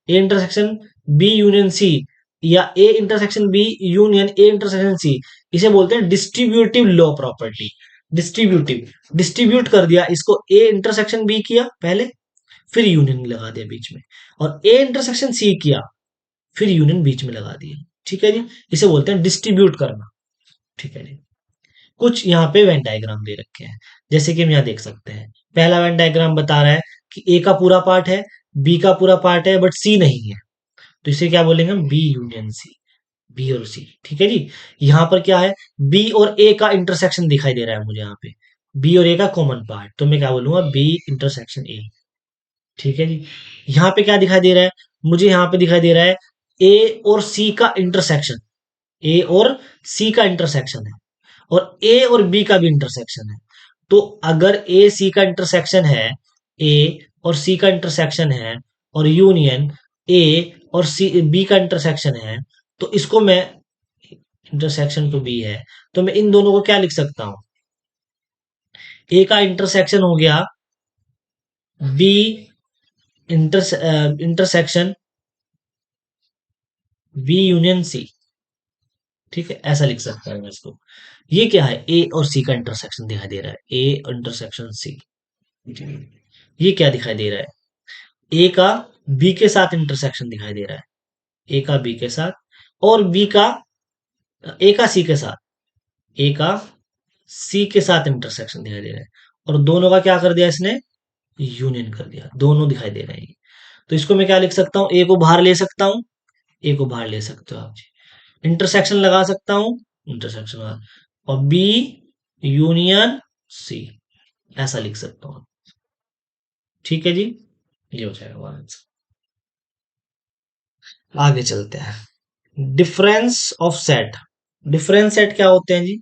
A intersection B union C या A intersection B union A intersection C, इसे बोलते हैं distributive law property. Distributive, distribute कर दिया इसको, ए इंटरसेक्शन बी किया पहले, फिर यूनियन लगा दिया बीच में, और ए इंटरसेक्शन सी किया, फिर यूनियन बीच में लगा दिया। ठीक है जी, इसे बोलते हैं डिस्ट्रीब्यूट करना। ठीक है जी, कुछ यहाँ पे वेन डायग्राम दे रखे हैं, जैसे कि हम यहाँ देख सकते हैं, पहला वेन डायग्राम बता रहा है कि ए का पूरा पार्ट है, बी का पूरा पार्ट है, बट सी नहीं है, तो इसे क्या बोलेंगे हम, बी यूनियन सी, बी और सी। ठीक है जी, यहाँ पर क्या है, बी और ए का इंटरसेक्शन दिखाई दे रहा है मुझे यहाँ पे, बी और ए का कॉमन पार्ट, तो मैं क्या बोलूंगा, बी इंटरसेक्शन ए। ठीक है जी, यहाँ पे क्या दिखाई दे रहा है, मुझे यहाँ पे दिखाई दे रहा है ए और सी का इंटरसेक्शन, ए और सी का इंटरसेक्शन है, और ए और बी का भी इंटरसेक्शन है। तो अगर ए सी का इंटरसेक्शन है, ए और सी का इंटरसेक्शन है, और यूनियन ए और सी बी का इंटरसेक्शन है, तो इसको मैं, इंटरसेक्शन टू बी है, तो मैं इन दोनों को क्या लिख सकता हूं, ए का इंटरसेक्शन हो गया B intersection B union C. ठीक है, ऐसा लिख सकता हूं मैं इसको। ये क्या है, ए और सी का इंटरसेक्शन दिखाई दे रहा है, ए इंटरसेक्शन सी। ये क्या दिखाई दे रहा है, ए का बी के साथ इंटरसेक्शन दिखाई दे रहा है, ए का बी के साथ, और बी का, ए का सी के साथ, ए का सी के साथ इंटरसेक्शन दिखाई दे रहा है, और दोनों का क्या कर दिया इसने, यूनियन कर दिया, दोनों दिखाई दे रहे हैं। तो इसको मैं क्या लिख सकता हूँ, ए को बाहर ले सकता हूँ, ए को बाहर ले सकते हो आप जी, इंटरसेक्शन लगा सकता हूँ, इंटरसेक्शन लगा, और बी यूनियन सी, ऐसा लिख सकता हूँ। ठीक है जी, ये हो जाएगा हमारा आंसर। आगे चलते हैं, difference of set, difference set क्या होते हैं जी,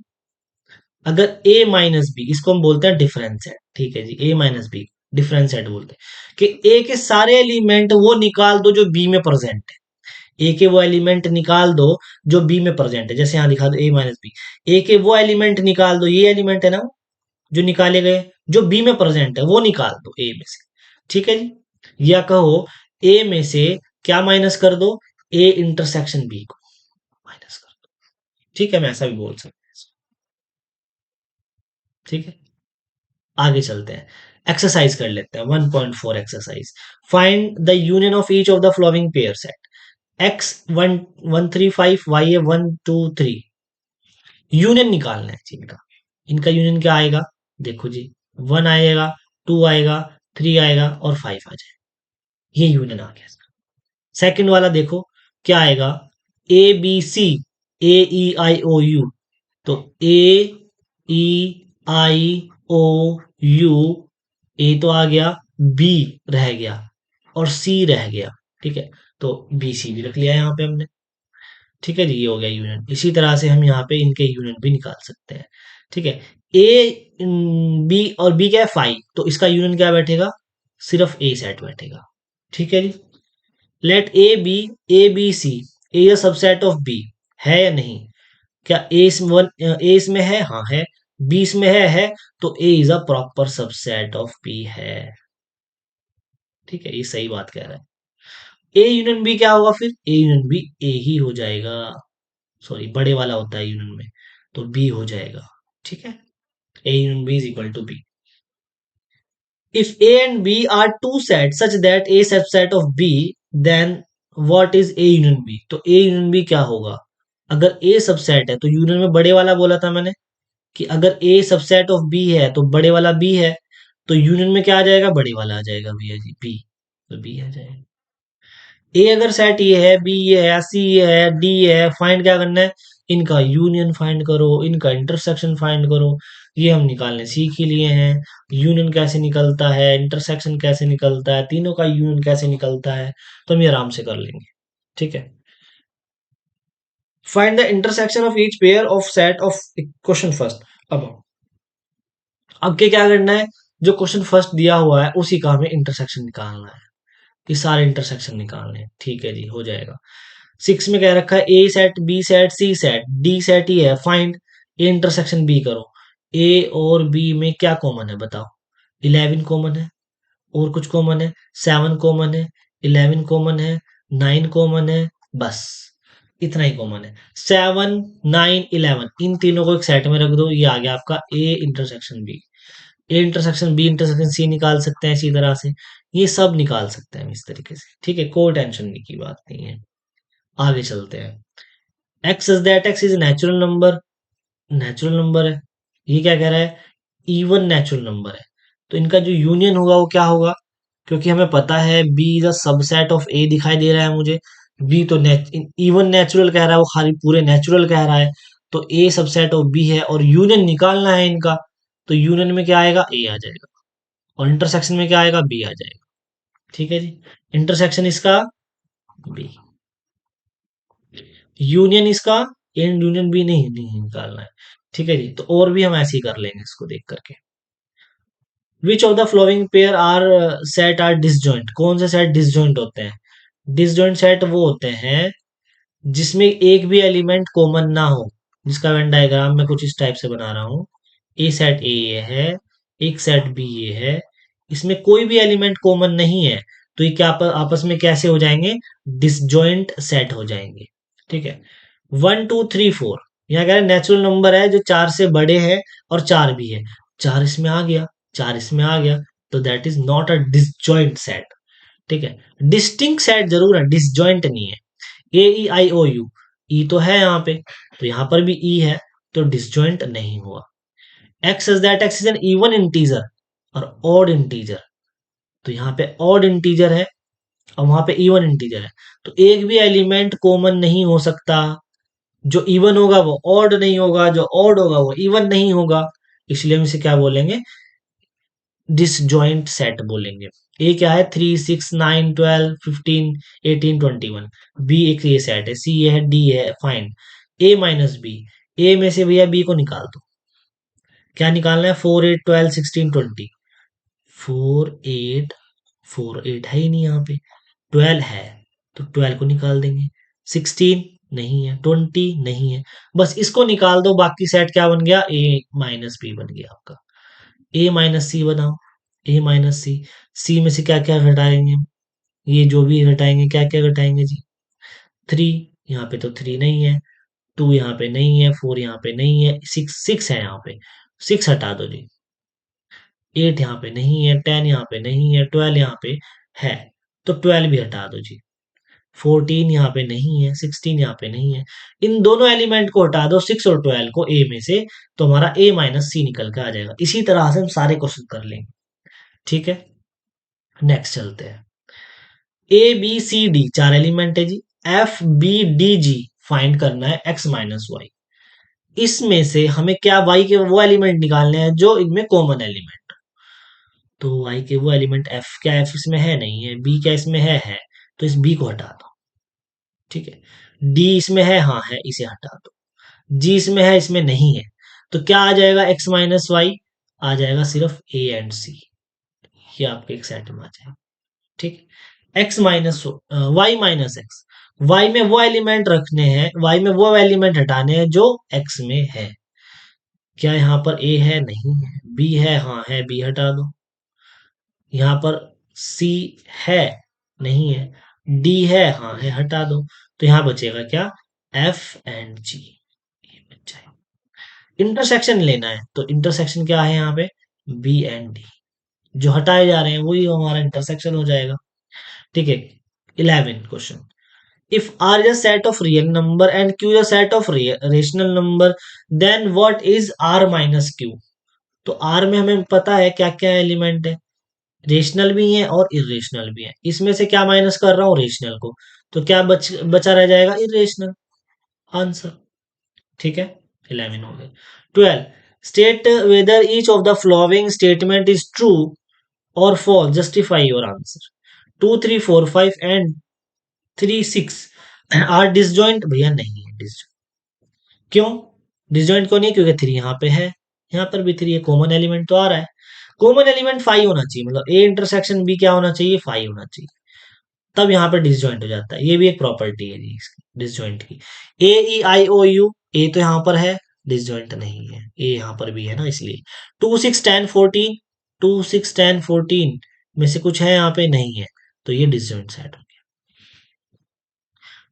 अगर ए माइनस बी, इसको हम बोलते हैं डिफरेंस सेट। ठीक है जी, ए माइनस बी, डिफरेंट सेट बोलते हैं कि ए के सारे एलिमेंट वो निकाल दो जो बी में प्रेजेंट है। ए के वो एलिमेंट निकाल दो जो बी में प्रेजेंट है, जैसे यहां दिखा दो ए माइनस बी। ए के वो एलिमेंट निकाल दो, ये एलिमेंट है ना जो निकाले गए, जो बी में प्रेजेंट है वो निकाल दो ए में से। ठीक है जी। या कहो ए में से क्या माइनस कर दो, ए इंटरसेक्शन बी को माइनस कर दो। ठीक है, मैं ऐसा भी बोल सकता हूँ। ठीक है, आगे चलते हैं, एक्सरसाइज कर लेते हैं। 1.4 exercise, find the union of each of the following pair set. X 1 1 3 5, Y है 1 2 3। यूनियन निकालना है जी इनका। इनका यूनियन क्या आएगा, देखो जी, 1 आएगा, 2 आएगा, 3 आएगा और 5 आ जाएगा। ये यूनियन आ गया। सेकंड वाला देखो क्या आएगा, ए B C, A E I O you. तो ए ई आई ओ यू, ए तो आ गया, बी रह गया और सी रह गया। ठीक है, तो बी सी भी रख लिया यहाँ पे हमने। ठीक है जी, ये हो गया यूनियन। इसी तरह से हम यहाँ पे इनके यूनियन भी निकाल सकते हैं। ठीक है, ए बी और बी क्या है 5, तो इसका यूनियन क्या बैठेगा, सिर्फ ए सेट बैठेगा। ठीक है जी। Let A B C, A is subset of B, है या नहीं, क्या ए इसमें ए इसमें है, हाँ है, बी इसमें है, तो A is a proper subset of B है। ठीक है, ये सही बात कह रहा है। ए यूनियन बी क्या होगा फिर, ए यूनियन बी ए ही हो जाएगा। सॉरी, बड़े वाला होता है यूनियन में, तो बी हो जाएगा। ठीक है, A union B is equal to B. If A and B are two sets such that A subset of B, then what is A union B? तो A union B क्या होगा, अगर A सबसेट है तो union में बड़े वाला बोला था मैंने कि अगर A सबसेट ऑफ B है तो बड़े वाला B है, तो यूनियन में क्या आ जाएगा, बड़े वाला आ जाएगा भैया जी, B। तो B आ जाएगा। ए अगर सेट ये है, बी ये है, सी ये है, डी ये है, फाइंड क्या करना है, इनका यूनियन फाइंड करो, इनका इंटरसेक्शन फाइंड करो। ये हम निकालने सीख ही लिए हैं, यूनियन कैसे निकलता है, इंटरसेक्शन कैसे निकलता है, तीनों का यूनियन कैसे निकलता है, तो हम ये आराम से कर लेंगे। ठीक है, find the intersection of each pair of set of question first. अब के क्या करना है, जो क्वेश्चन फर्स्ट दिया हुआ है उसी का हमें इंटरसेक्शन निकालना है। ये सारे इंटरसेक्शन निकालने हैं। ठीक है जी, हो जाएगा। 6 में कह रखा है A set, B set, C set, D set ही है, फाइंड ए इंटरसेक्शन बी करो। ए और बी में क्या कॉमन है बताओ, 11 कॉमन है, और कुछ कॉमन है, 7 कॉमन है, 11 कॉमन है, 9 कॉमन है, बस इतना ही कॉमन है। 7 9 11 इन तीनों को एक सेट में रख दो, ये आ गया आपका A intersection B. A intersection B intersection C निकाल सकते हैं इसी तरह से, ये सब निकाल सकते हैं हम इस तरीके से। ठीक है, कोई टेंशन की बात नहीं है। आगे चलते हैं। X is that X is natural number, natural number है। ये क्या कह रहा है, इवन नेचुरल नंबर है, तो इनका जो यूनियन होगा वो क्या होगा, क्योंकि हमें पता है B is a subset of A दिखाई दे रहा है मुझे, बी तो इवन नेचुरल कह रहा है, वो खाली पूरे नेचुरल कह रहा है, तो ए सबसेट ऑफ बी है और यूनियन निकालना है इनका, तो यूनियन में क्या आएगा, ए आ जाएगा, और इंटरसेक्शन में क्या आएगा, बी आ जाएगा। ठीक है जी, इंटरसेक्शन इसका बी, यूनियन इसका एंड यूनियन बी नहीं निकालना है। ठीक है जी, तो और भी हम ऐसे ही कर लेंगे इसको देख करके। Which of the following pair are set are disjoint, कौन से सेट डिसजॉइंट होते हैं, डिसजॉइंट सेट वो होते हैं जिसमें एक भी एलिमेंट कॉमन ना हो, जिसका वेन डायग्राम मैं कुछ इस टाइप से बना रहा हूँ। ए सेट ए ये है, एक सेट बी ये है, इसमें कोई भी एलिमेंट कॉमन नहीं है, तो ये क्या आपस में कैसे हो जाएंगे, डिसजॉइंट सेट हो जाएंगे। ठीक है, 1 2 3 4, यहाँ कह रहे नेचुरल नंबर है जो 4 से बड़े हैं और 4 भी है, 4 इसमें आ गया, 4 इसमें आ गया, तो that is not a disjoint set. ठीक है, डिस्टिंक्ट सेट जरूर है, डिसजॉइंट नहीं है। ए ई आई ओ यू, ई तो है यहाँ पे, तो यहाँ पर भी ई है, तो डिसजॉइंट नहीं हुआ। X is that X is an even integer और ऑड इंटीजर, तो यहाँ पे ऑड इंटीजर है और वहां पे इवन इंटीजर है, तो एक भी एलिमेंट कॉमन नहीं हो सकता, जो इवन होगा वो ऑड नहीं होगा, जो ऑड होगा वो इवन नहीं होगा, इसलिए हम इसे क्या बोलेंगे, डिसजॉइंट सेट बोलेंगे। ए क्या है, 3 6 9 12 15 18 21, बी एक ये सेट है, सी ये है, डी है, फाइंड ए माइनस बी। ए में से भैया बी को निकाल दो, क्या निकालना है, 4 8 12 16 20, 4 8 है ही नहीं यहाँ पे। 12 है, तो 12 को निकाल देंगे। 16 नहीं है, 20 नहीं है, बस इसको निकाल दो, बाकी सेट क्या बन गया, ए माइनस बी बन गया आपका। ए माइनस सी बनाओ, ए माइनस सी, सी में से क्या क्या घटाएंगे, ये जो भी घटाएंगे क्या क्या घटाएंगे जी, 3, यहाँ पे तो 3 नहीं है, 2 यहाँ पे नहीं है, 4 यहाँ पे नहीं है, 6 6 है यहाँ पे, 6 हटा दो जी। 8 यहाँ पे नहीं है, 10 यहाँ पे नहीं है, 12 यहाँ पे है, तो 12 भी हटा दो जी। 14 यहाँ पे नहीं है, 16 यहाँ पे नहीं है, इन दोनों एलिमेंट को हटा दो, 6 और 12 को ए में से, तो हमारा ए माइनस सी निकल के आ जाएगा। इसी तरह से हम सारे क्वेश्चन कर लेंगे। ठीक है, नेक्स्ट चलते हैं। A B C D 4 element है जी, F B D G find करना है एक्स माइनस वाई। इसमें से हमें क्या वाई के वो एलिमेंट निकालने हैं जो इनमें कॉमन एलिमेंट। तो वाई के वो एलिमेंट एफ, क्या एफ इसमें है, नहीं है, बी क्या इसमें है, तो इस बी को हटा दो। ठीक है, डी इसमें है, हाँ है, इसे हटा दो। जी इसमें है, इसमें नहीं है, तो क्या आ जाएगा एक्स माइनस वाई, आ जाएगा सिर्फ ए एंड सी, ये आपके एक सेट में आ जाएगा। ठीक, X minus Y minus X, Y में वो एलिमेंट रखने हैं, वाई में वो एलिमेंट हटाने हैं जो एक्स में है। क्या यहाँ पर ए है, नहीं है, बी है, हाँ है, बी हटा दो। यहाँ पर सी है, नहीं है, डी है, हाँ है, हटा दो। तो यहाँ बचेगा क्या, एफ एंड जी, ये बच जाएगा। इंटरसेक्शन लेना है, तो इंटरसेक्शन क्या है यहाँ पे, बी एंड डी, जो हटाए जा रहे हैं वही हमारा इंटरसेक्शन हो जाएगा। ठीक है, 11 question. If R is a set of real number and Q is a set of rational number, then what is R minus Q? तो R में हमें पता है क्या क्या एलिमेंट है, रेशनल भी है और इरेशनल भी है। इसमें से क्या माइनस कर रहा हूँ, रेशनल को, तो क्या बचा रह जाएगा, इरेशनल आंसर। ठीक है, 11 हो गए। 12, state whether each of the following statement is true और false, justify your answer. 2 3 4 5 and 3 6 are disjoint, भैया नहीं है डिसजॉइंट। क्यों डिसजॉइंट क्यों नहीं, क्योंकि 3 यहाँ पे है, यहाँ पर भी 3 है, कॉमन एलिमेंट तो आ रहा है। कॉमन एलिमेंट 5 होना चाहिए, मतलब ए इंटरसेक्शन बी क्या होना चाहिए, 5 होना चाहिए, तब यहाँ पर डिसजॉइंट हो जाता है। ये भी एक प्रॉपर्टी है जी इसकी, डिसजॉइंट की। ए ई आई ओ यू, ए तो यहाँ पर है, डिसजॉइंट नहीं है, ए यहाँ पर भी है ना, इसलिए। 2 6 10 14, 2 6 10 14 में से कुछ है यहाँ पे, नहीं है, तो ये डिसजॉइंट सेट हो गया।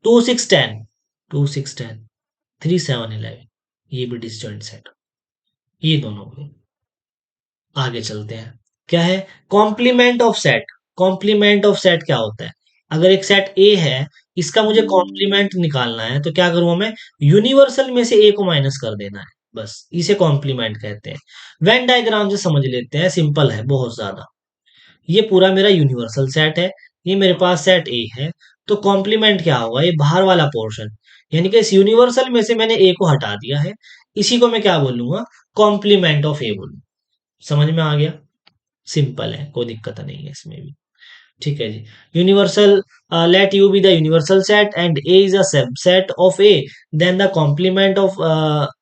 2 6 10, 2 6 10, 3 7 11, ये भी डिसजॉइंट सेट, ये दोनों हुए। आगे चलते हैं, क्या है complement of set. Complement of set क्या होता है, अगर एक सेट ए है, इसका मुझे कॉम्प्लीमेंट निकालना है, तो क्या करूं, हमें यूनिवर्सल में से ए को माइनस कर देना है, बस इसे कॉम्प्लीमेंट कहते हैं। वेन डायग्राम से समझ लेते हैं, सिंपल है बहुत ज्यादा। ये पूरा मेरा यूनिवर्सल सेट है, ये मेरे पास सेट ए है, तो कॉम्प्लीमेंट क्या होगा, ये बाहर वाला पोर्शन, यानी कि इस यूनिवर्सल में से मैंने ए को हटा दिया है, इसी को मैं क्या बोलूंगा, कॉम्प्लीमेंट ऑफ ए बोलूंगा। समझ में आ गया, सिंपल है, कोई दिक्कत नहीं है इसमें भी। ठीक है जी, universal, let U be the universal set and A is a subset of A, then the complement of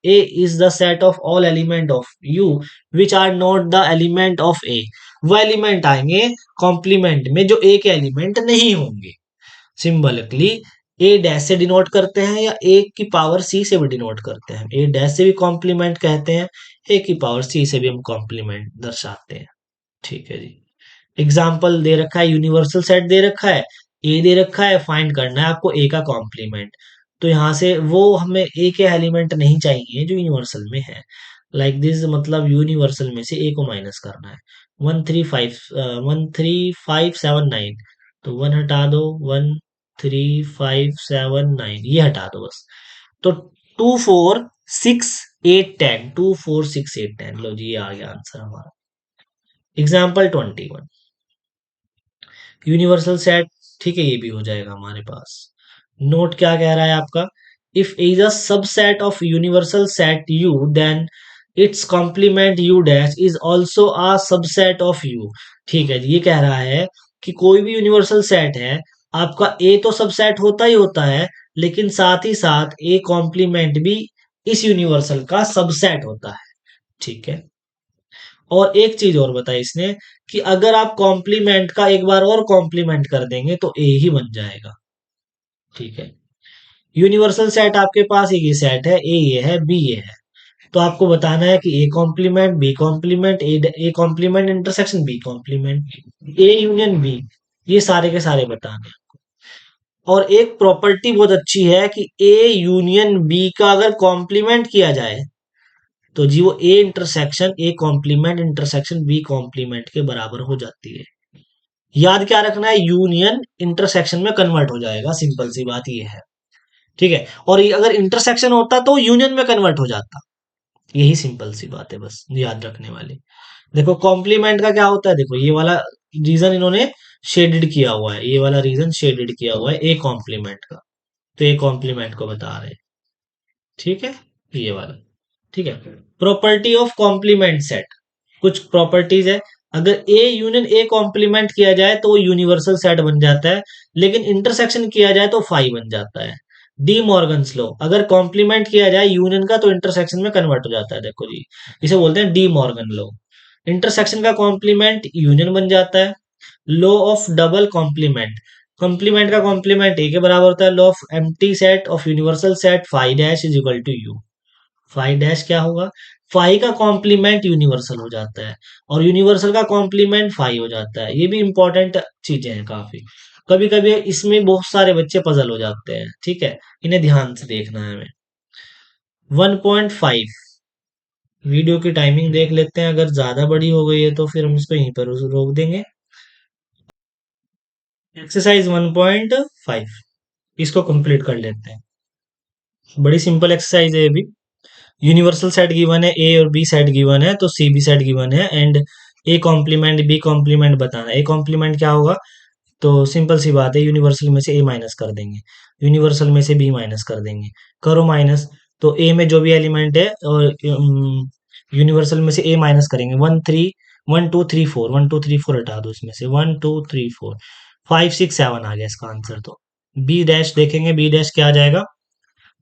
A is the set of all element of U which are not the element of A. वो element आएंगे complement में जो ए के element नहीं होंगे। सिंबलिकली ए dash से denote करते हैं, या ए की पावर सी से भी डिनोट करते हैं, ए डैश से भी कॉम्प्लीमेंट कहते हैं, ए की पावर सी से भी हम कॉम्प्लीमेंट दर्शाते हैं। ठीक है जी, एग्जाम्पल दे रखा है, यूनिवर्सल सेट दे रखा है, ए दे रखा है, फाइंड करना है आपको ए का कॉम्प्लीमेंट। तो यहाँ से वो हमें ए के एलिमेंट नहीं चाहिए जो यूनिवर्सल में है, लाइक दिस, मतलब यूनिवर्सल में से ए को माइनस करना है। 1 3 5 7 9, तो 1 हटा दो, 1 3 5 7 9 ये हटा दो बस। तो 2 4 6 8 10, 2 4 6 8 10, लो जी ये आ गया आंसर हमारा। एग्जाम्पल 21, यूनिवर्सल सेट, ठीक है, ये भी हो जाएगा हमारे पास। नोट क्या कह रहा है आपका, if A is a subset of universal set U, then its complement U dash is also a subset of U. ठीक है, ये कह रहा है कि कोई भी यूनिवर्सल सेट है, आपका ए तो सबसेट होता ही होता है, लेकिन साथ ही साथ ए कॉम्प्लीमेंट भी इस यूनिवर्सल का सबसेट होता है। ठीक है, और एक चीज और बताई इसने कि अगर आप कॉम्प्लीमेंट का एक बार और कॉम्प्लीमेंट कर देंगे तो ए ही बन जाएगा। ठीक है, यूनिवर्सल सेट आपके पास एक ही सेट है, ए ये है, बी ये है। तो आपको बताना है कि A complement, B complement, A complement intersection B complement, A union B, ये सारे के सारे बताने हैं। और एक प्रॉपर्टी बहुत अच्छी है कि ए यूनियन बी का अगर कॉम्प्लीमेंट किया जाए तो जी वो A intersection A complement intersection B complement के बराबर हो जाती है। याद क्या रखना है, यूनियन इंटरसेक्शन में कन्वर्ट हो जाएगा, सिंपल सी बात ये है। ठीक है, और ये अगर इंटरसेक्शन होता तो यूनियन में कन्वर्ट हो जाता। यही सिंपल सी बात है, बस याद रखने वाली। देखो कॉम्प्लीमेंट का क्या होता है, देखो ये वाला रीजन इन्होंने शेडेड किया हुआ है, ये वाला रीजन शेडेड किया हुआ है ए कॉम्प्लीमेंट का। तो ए कॉम्प्लीमेंट को बता रहे हैं। ठीक है, ये वाला। ठीक है, प्रॉपर्टी ऑफ कॉम्प्लीमेंट सेट, कुछ प्रॉपर्टीज है। अगर ए यूनियन ए कॉम्प्लीमेंट किया जाए तो वो यूनिवर्सल सेट बन जाता है, लेकिन इंटरसेक्शन किया जाए तो फाई बन जाता है। डी मॉर्गन्स लॉ, अगर कॉम्प्लीमेंट किया जाए यूनियन का तो इंटरसेक्शन में कन्वर्ट हो जाता है, देखो जी, इसे बोलते हैं डी मॉर्गन लॉ। इंटरसेक्शन का कॉम्प्लीमेंट यूनियन बन जाता है। Law of double complement, complement का कॉम्प्लीमेंट ए के बराबर होता है। Law of empty set of universal set phi dash is equal to U. Phi dash क्या होगा, फाई का कॉम्प्लीमेंट यूनिवर्सल हो जाता है और यूनिवर्सल का कॉम्प्लीमेंट फाई हो जाता है। ये भी इंपॉर्टेंट चीजें हैं काफी, कभी कभी इसमें बहुत सारे बच्चे पजल हो जाते हैं। ठीक है, इन्हें ध्यान से देखना है हमें। 1.5, वीडियो की टाइमिंग देख लेते हैं, अगर ज्यादा बड़ी हो गई है तो फिर हम इसको यहीं पर रोक देंगे। एक्सरसाइज 1.5, इसको कंप्लीट कर लेते हैं। बड़ी सिंपल एक्सरसाइज है ये भी। यूनिवर्सल सेट गिवन है, ए और बी सेट गिवन है, तो सी बी सेट गिवन है, and A complement B complement बताना है। ए कॉम्प्लीमेंट क्या होगा, तो सिंपल सी बात है, यूनिवर्सल में से ए माइनस कर देंगे, यूनिवर्सल में से बी माइनस कर देंगे। करो माइनस, तो ए में जो भी एलिमेंट है और यूनिवर्सल में से ए माइनस करेंगे। 1 2 3 4, 1 2 3 4 हटा दो इसमें से, 1 2 3 4 5 6 7 आ गया इसका आंसर। तो बी डैश देखेंगे, बी डैश क्या आ जाएगा,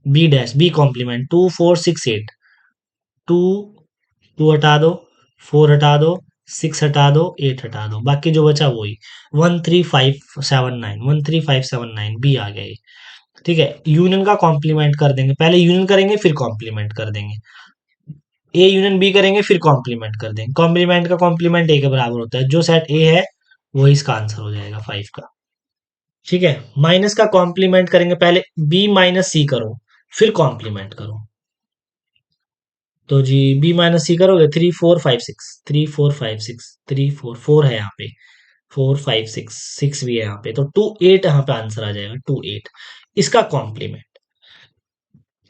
B dash B complement 2 4 6 8, two, two हटा दो, फोर हटा दो, सिक्स हटा दो, एट हटा दो, बाकी जो बचा वही 1 3 5 7 9, 1 3 5 7 9 बी आ गया ये। ठीक है, यूनियन का कॉम्प्लीमेंट कर देंगे, पहले यूनियन करेंगे फिर कॉम्प्लीमेंट कर देंगे। ए यूनियन बी करेंगे फिर कॉम्प्लीमेंट कर देंगे। कॉम्प्लीमेंट का कॉम्प्लीमेंट ए के बराबर होता है, जो सेट ए है वही इसका आंसर हो जाएगा 5 का। ठीक है, माइनस का कॉम्प्लीमेंट करेंगे, पहले बी माइनस सी करो फिर कॉम्प्लीमेंट करो। तो जी बी माइनस सी करोगे, 3 4 5 6, 3 4 5 6, 3 4 4 है यहाँ पे, 4 5 6 6 भी है यहाँ पे, तो 2 8 यहाँ पे आंसर आ जाएगा, 2 8 इसका कॉम्प्लीमेंट।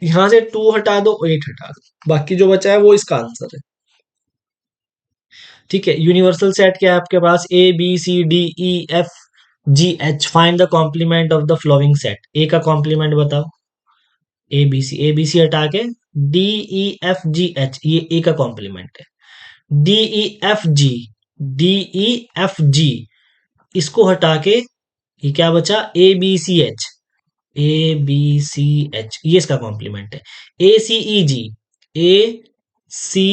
यहाँ से 2 हटा दो, 8 हटा दो, बाकी जो बचा है वो इसका आंसर है। ठीक है, यूनिवर्सल सेट क्या है आपके पास, A B C D E F G H, find the complement of the following set. A का कॉम्प्लीमेंट बताओ, ए बी सी हटा के D E F G H, ये ए का कॉम्प्लीमेंट है। D E F G, D E F G, इसको हटा के ये क्या बचा, A B C H, A B C H, ये इसका कॉम्प्लीमेंट है। ए सी ई जी, ए सी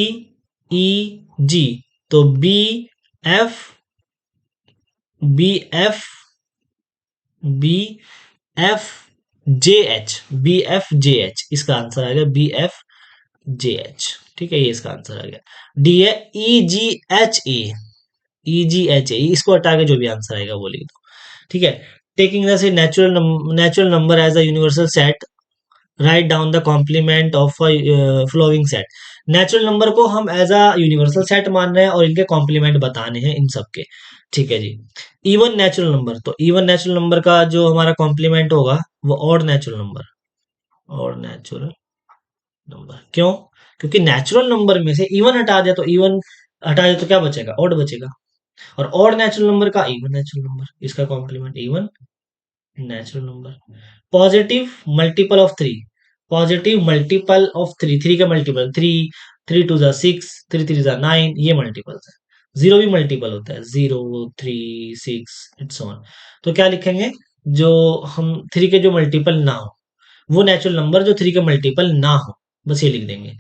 ई जी, तो B F, B F, B F J H, B F J H, इसका आंसर आ गया बी एफ जे एच। ठीक है, ये इसका आंसर आ गया। डी है ई जी H A, E ji H A, इसको हटा के जो भी आंसर आएगा वो लिख दो। ठीक है, taking the natural number as a universal set, write down the complement of following set. Natural number को हम एज अ यूनिवर्सल सेट मान रहे हैं और इनके कॉम्प्लीमेंट बताने हैं इन सबके। ठीक है जी, इवन नेचुरल नंबर, तो इवन नेचुरल नंबर का जो हमारा कॉम्प्लीमेंट होगा वो odd natural number, odd natural number. क्यों, क्योंकि नेचुरल नंबर में से इवन हटा दिया तो इवन हटा दिया तो क्या बचेगा, ऑड बचेगा, और ऑड नेचुरल नंबर का इवन नेचुरल नंबर, इसका complement even natural number. Positive multiple of three, positive multiple of three, three का मल्टीपल, थ्री, 3 2 6, 3 3 9, ये मल्टीपल्स है। जीरो भी मल्टीपल होता है, 0 3 6 इट्स ऑन। तो क्या लिखेंगे, जो हम थ्री के जो मल्टीपल ना हो, वो नेचुरल नंबर जो थ्री के मल्टीपल ना हो, बस ये लिख देंगे।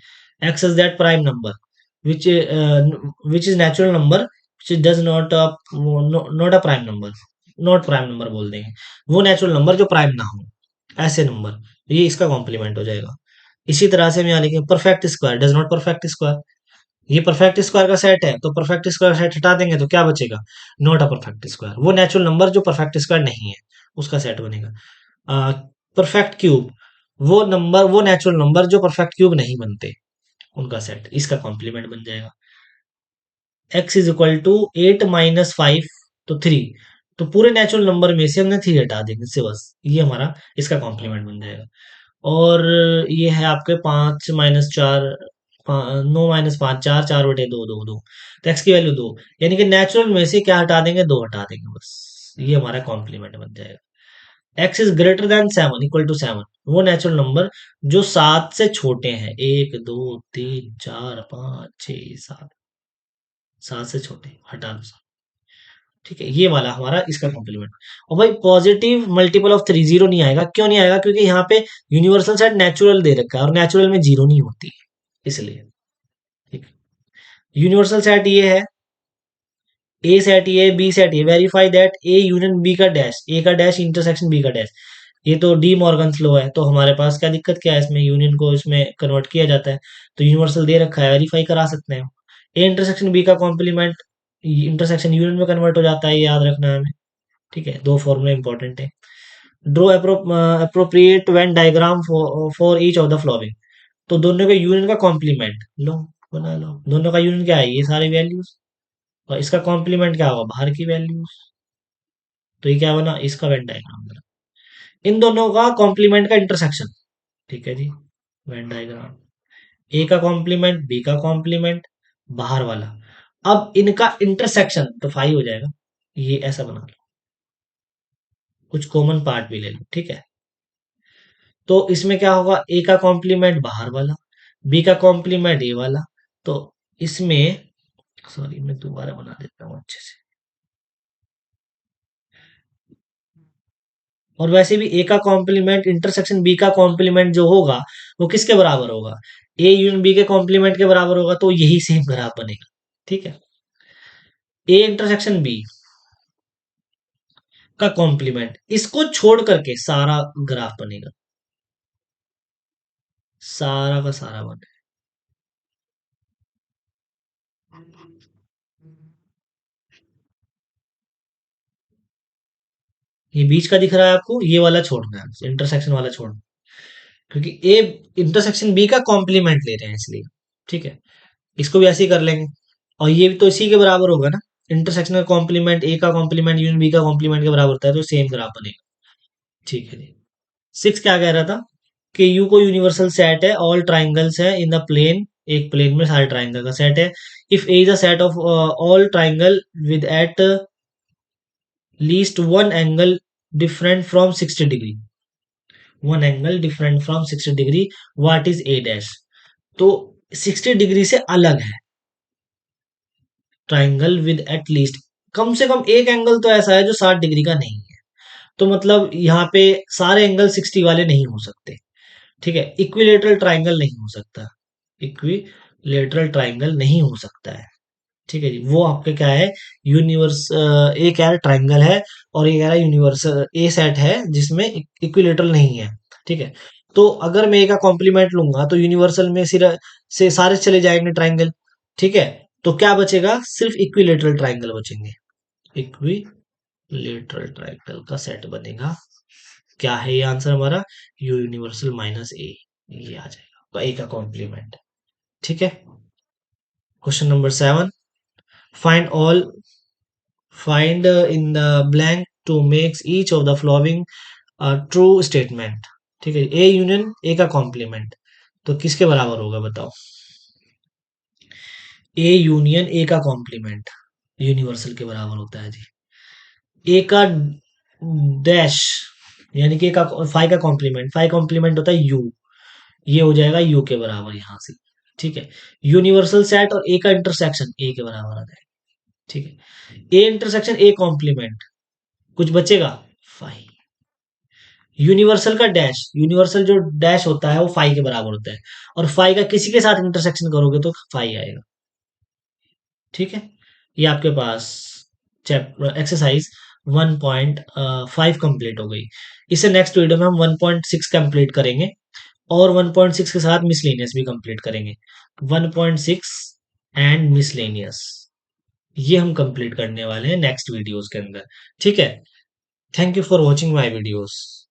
X is that prime number which which is natural number which does not not a prime number, not prime number बोल देंगे, वो नेचुरल नंबर जो प्राइम ना हो, ऐसे नंबर, ये इसका कॉम्प्लीमेंट हो जाएगा। इसी तरह से हम यहाँ लिखेंगे perfect square does not perfect square, ये परफेक्ट स्क्वायर का सेट है तो परफेक्ट स्क्वायर सेट हटा देंगे तो क्या बचेगा, नॉट अ परफेक्ट स्क्वायर, वो नेचुरल नंबर जो परफेक्ट स्क्वायर नहीं है उसका सेट बनेगा। परफेक्ट क्यूब, वो नंबर वो नेचुरल नंबर जो परफेक्ट क्यूब नहीं बनते उनका सेट, इसका कॉम्प्लीमेंट बन जाएगा। एक्स इज इक्वल टू 8 - 5 तो 3, तो पूरे नेचुरल नंबर में से हमने 3 हटा देंगे से बस, ये हमारा इसका कॉम्प्लीमेंट बन जाएगा। और ये है आपके 5 - 4, 9 - 5 4, 4/2 2 2, तो एक्स की वैल्यू 2, यानी कि नेचुरल में से क्या हटा देंगे, 2 हटा देंगे बस, ये हमारा कॉम्प्लीमेंट बन जाएगा। X is greater than 7 equal to 7, वो नेचुरल नंबर जो 7 से छोटे हैं, 1 2 3 4 5 6 7, 7 से छोटे हटा दो, ठीक है, ये वाला हमारा इसका कॉम्प्लीमेंट। और भाई पॉजिटिव मल्टीपल ऑफ 3 जीरो नहीं आएगा, क्यों नहीं आएगा, क्योंकि यहाँ पे यूनिवर्सल सेट नेचुरल दे रखा है और नेचुरल में जीरो नहीं होती है, इसलिए। ठीक, यूनिवर्सल सेट ये है, ए सेट ये, बी सेट ये, verify that A union B का डैश, ए का डैश इंटरसेक्शन बी का डैश, ये तो डी मॉर्गन्स लॉ है, तो हमारे पास क्या दिक्कत क्या है, इसमें यूनियन को इसमें कन्वर्ट किया जाता है, तो यूनिवर्सल दे रखा है, वेरीफाई करा सकते हैं। ए इंटरसेक्शन बी का कॉम्प्लीमेंट इंटरसेक्शन यूनियन में कन्वर्ट हो जाता है, ये याद रखना है हमें। ठीक है, दो फॉर्मूला इंपॉर्टेंट है। Draw appropriate Venn diagram for each of the flowing, तो दोनों के यूनियन का कॉम्प्लीमेंट लो, बना लो, दोनों का यूनियन क्या है, ये सारी वैल्यूज, और इसका कॉम्प्लीमेंट क्या होगा, बाहर की वैल्यूज, तो ये क्या बना, इसका वेन डायग्राम बना, इन दोनों का कॉम्प्लीमेंट का इंटरसेक्शन। ठीक है जी, वेन डायग्राम, ए का कॉम्प्लीमेंट बी का कॉम्प्लीमेंट, बाहर वाला, अब इनका इंटरसेक्शन तो 5 हो जाएगा, ये ऐसा बना लो, कुछ कॉमन पार्ट भी ले लो, ठीक है। तो इसमें क्या होगा, ए का कॉम्प्लीमेंट बाहर वाला, बी का कॉम्प्लीमेंट ए वाला, तो इसमें, सॉरी मैं दोबारा बना देता हूँ अच्छे से, और वैसे भी ए का कॉम्प्लीमेंट इंटरसेक्शन बी का कॉम्प्लीमेंट जो होगा वो किसके बराबर होगा, ए यूनियन बी के कॉम्प्लीमेंट के बराबर होगा, तो यही सेम ग्राफ बनेगा। ठीक है, ए इंटरसेक्शन बी का कॉम्प्लीमेंट, इसको छोड़ करके सारा ग्राफ बनेगा, सारा का सारा बनेगा। ये बीच का दिख रहा है आपको, ये वाला छोड़ना है, इंटरसेक्शन वाला छोड़ना, क्योंकि ए इंटरसेक्शन बी का कॉम्प्लीमेंट ले रहे हैं इसलिए। ठीक है, इसको भी ऐसे ही कर लेंगे, और ये भी तो इसी के बराबर होगा ना, इंटरसेक्शन का कॉम्प्लीमेंट ए का कॉम्प्लीमेंट यूनियन बी का कॉम्प्लीमेंट के बराबर होता है, तो सेम ग्राफ बनेगा। ठीक है जी, 6 क्या कह रहा था कि यू को यूनिवर्सल सेट है, ऑल ट्राइंगल्स है इन द प्लेन, एक प्लेन में सारे ट्राइंगल का सेट है, if A is a set of all triangle with at least one angle different from 60 degree, one angle different from 60 degree, what is a dash, तो 60 degree से अलग है triangle with at least, कम से कम एक angle तो ऐसा है जो 60 डिग्री का नहीं है, तो मतलब यहाँ पे सारे एंगल 60 वाले नहीं हो सकते। ठीक है, इक्विलेटरल ट्राइंगल नहीं हो सकता, इक्विलेटरल ट्राइंगल नहीं हो सकता है। ठीक है जी, वो आपके क्या है, यूनिवर्स ए क्या है, ट्राइंगल है, और ये कह रहा है यूनिवर्सल ए सेट है जिसमें इक्विलेटरल नहीं है। ठीक है, तो अगर मैं ए का कॉम्प्लीमेंट लूंगा तो यूनिवर्सल में सिर्फ से सारे चले जाएंगे ट्राइंगल। ठीक है, तो क्या बचेगा, सिर्फ इक्विलेटरल ट्राइंगल बचेंगे, इक्विलेटरल ट्राइंगल का सेट बनेगा। क्या है ये आंसर हमारा, यू यूनिवर्सल माइनस ए, ये आ जाएगा, तो ए का कॉम्प्लीमेंट। ठीक है, question number 7, find all, find in the blank to makes each of the following true statement. ठीक है, ए यूनियन ए का कॉम्प्लीमेंट तो किसके बराबर होगा बताओ, ए यूनियन ए का कॉम्प्लीमेंट यूनिवर्सल के बराबर होता है जी, ए का डैश, यानी कि ए का फाइव का कॉम्प्लीमेंट, फाइव कॉम्प्लीमेंट होता है यू, ये हो जाएगा यू के बराबर यहाँ से। ठीक है, यूनिवर्सल सेट और ए का इंटरसेक्शन ए के बराबर आ जाएगा। ठीक है, ए इंटरसेक्शन ए कॉम्प्लीमेंट, कुछ बचेगा, फाइव, यूनिवर्सल का डैश, यूनिवर्सल जो डैश होता है वो फाइव के बराबर होता है, और फाइव का किसी के साथ इंटरसेक्शन करोगे तो फाइव आएगा। ठीक है, ये आपके पास चैप्टर एक्सरसाइज 1.5 कंप्लीट हो गई। इसे नेक्स्ट वीडियो में हम 1.6 कंप्लीट करेंगे और 1.6 के साथ मिसलेनियस भी कंप्लीट करेंगे। 1.6 एंड मिसलेनियस, ये हम कंप्लीट करने वाले हैं नेक्स्ट वीडियोस के अंदर। ठीक है, thank you for watching my videos.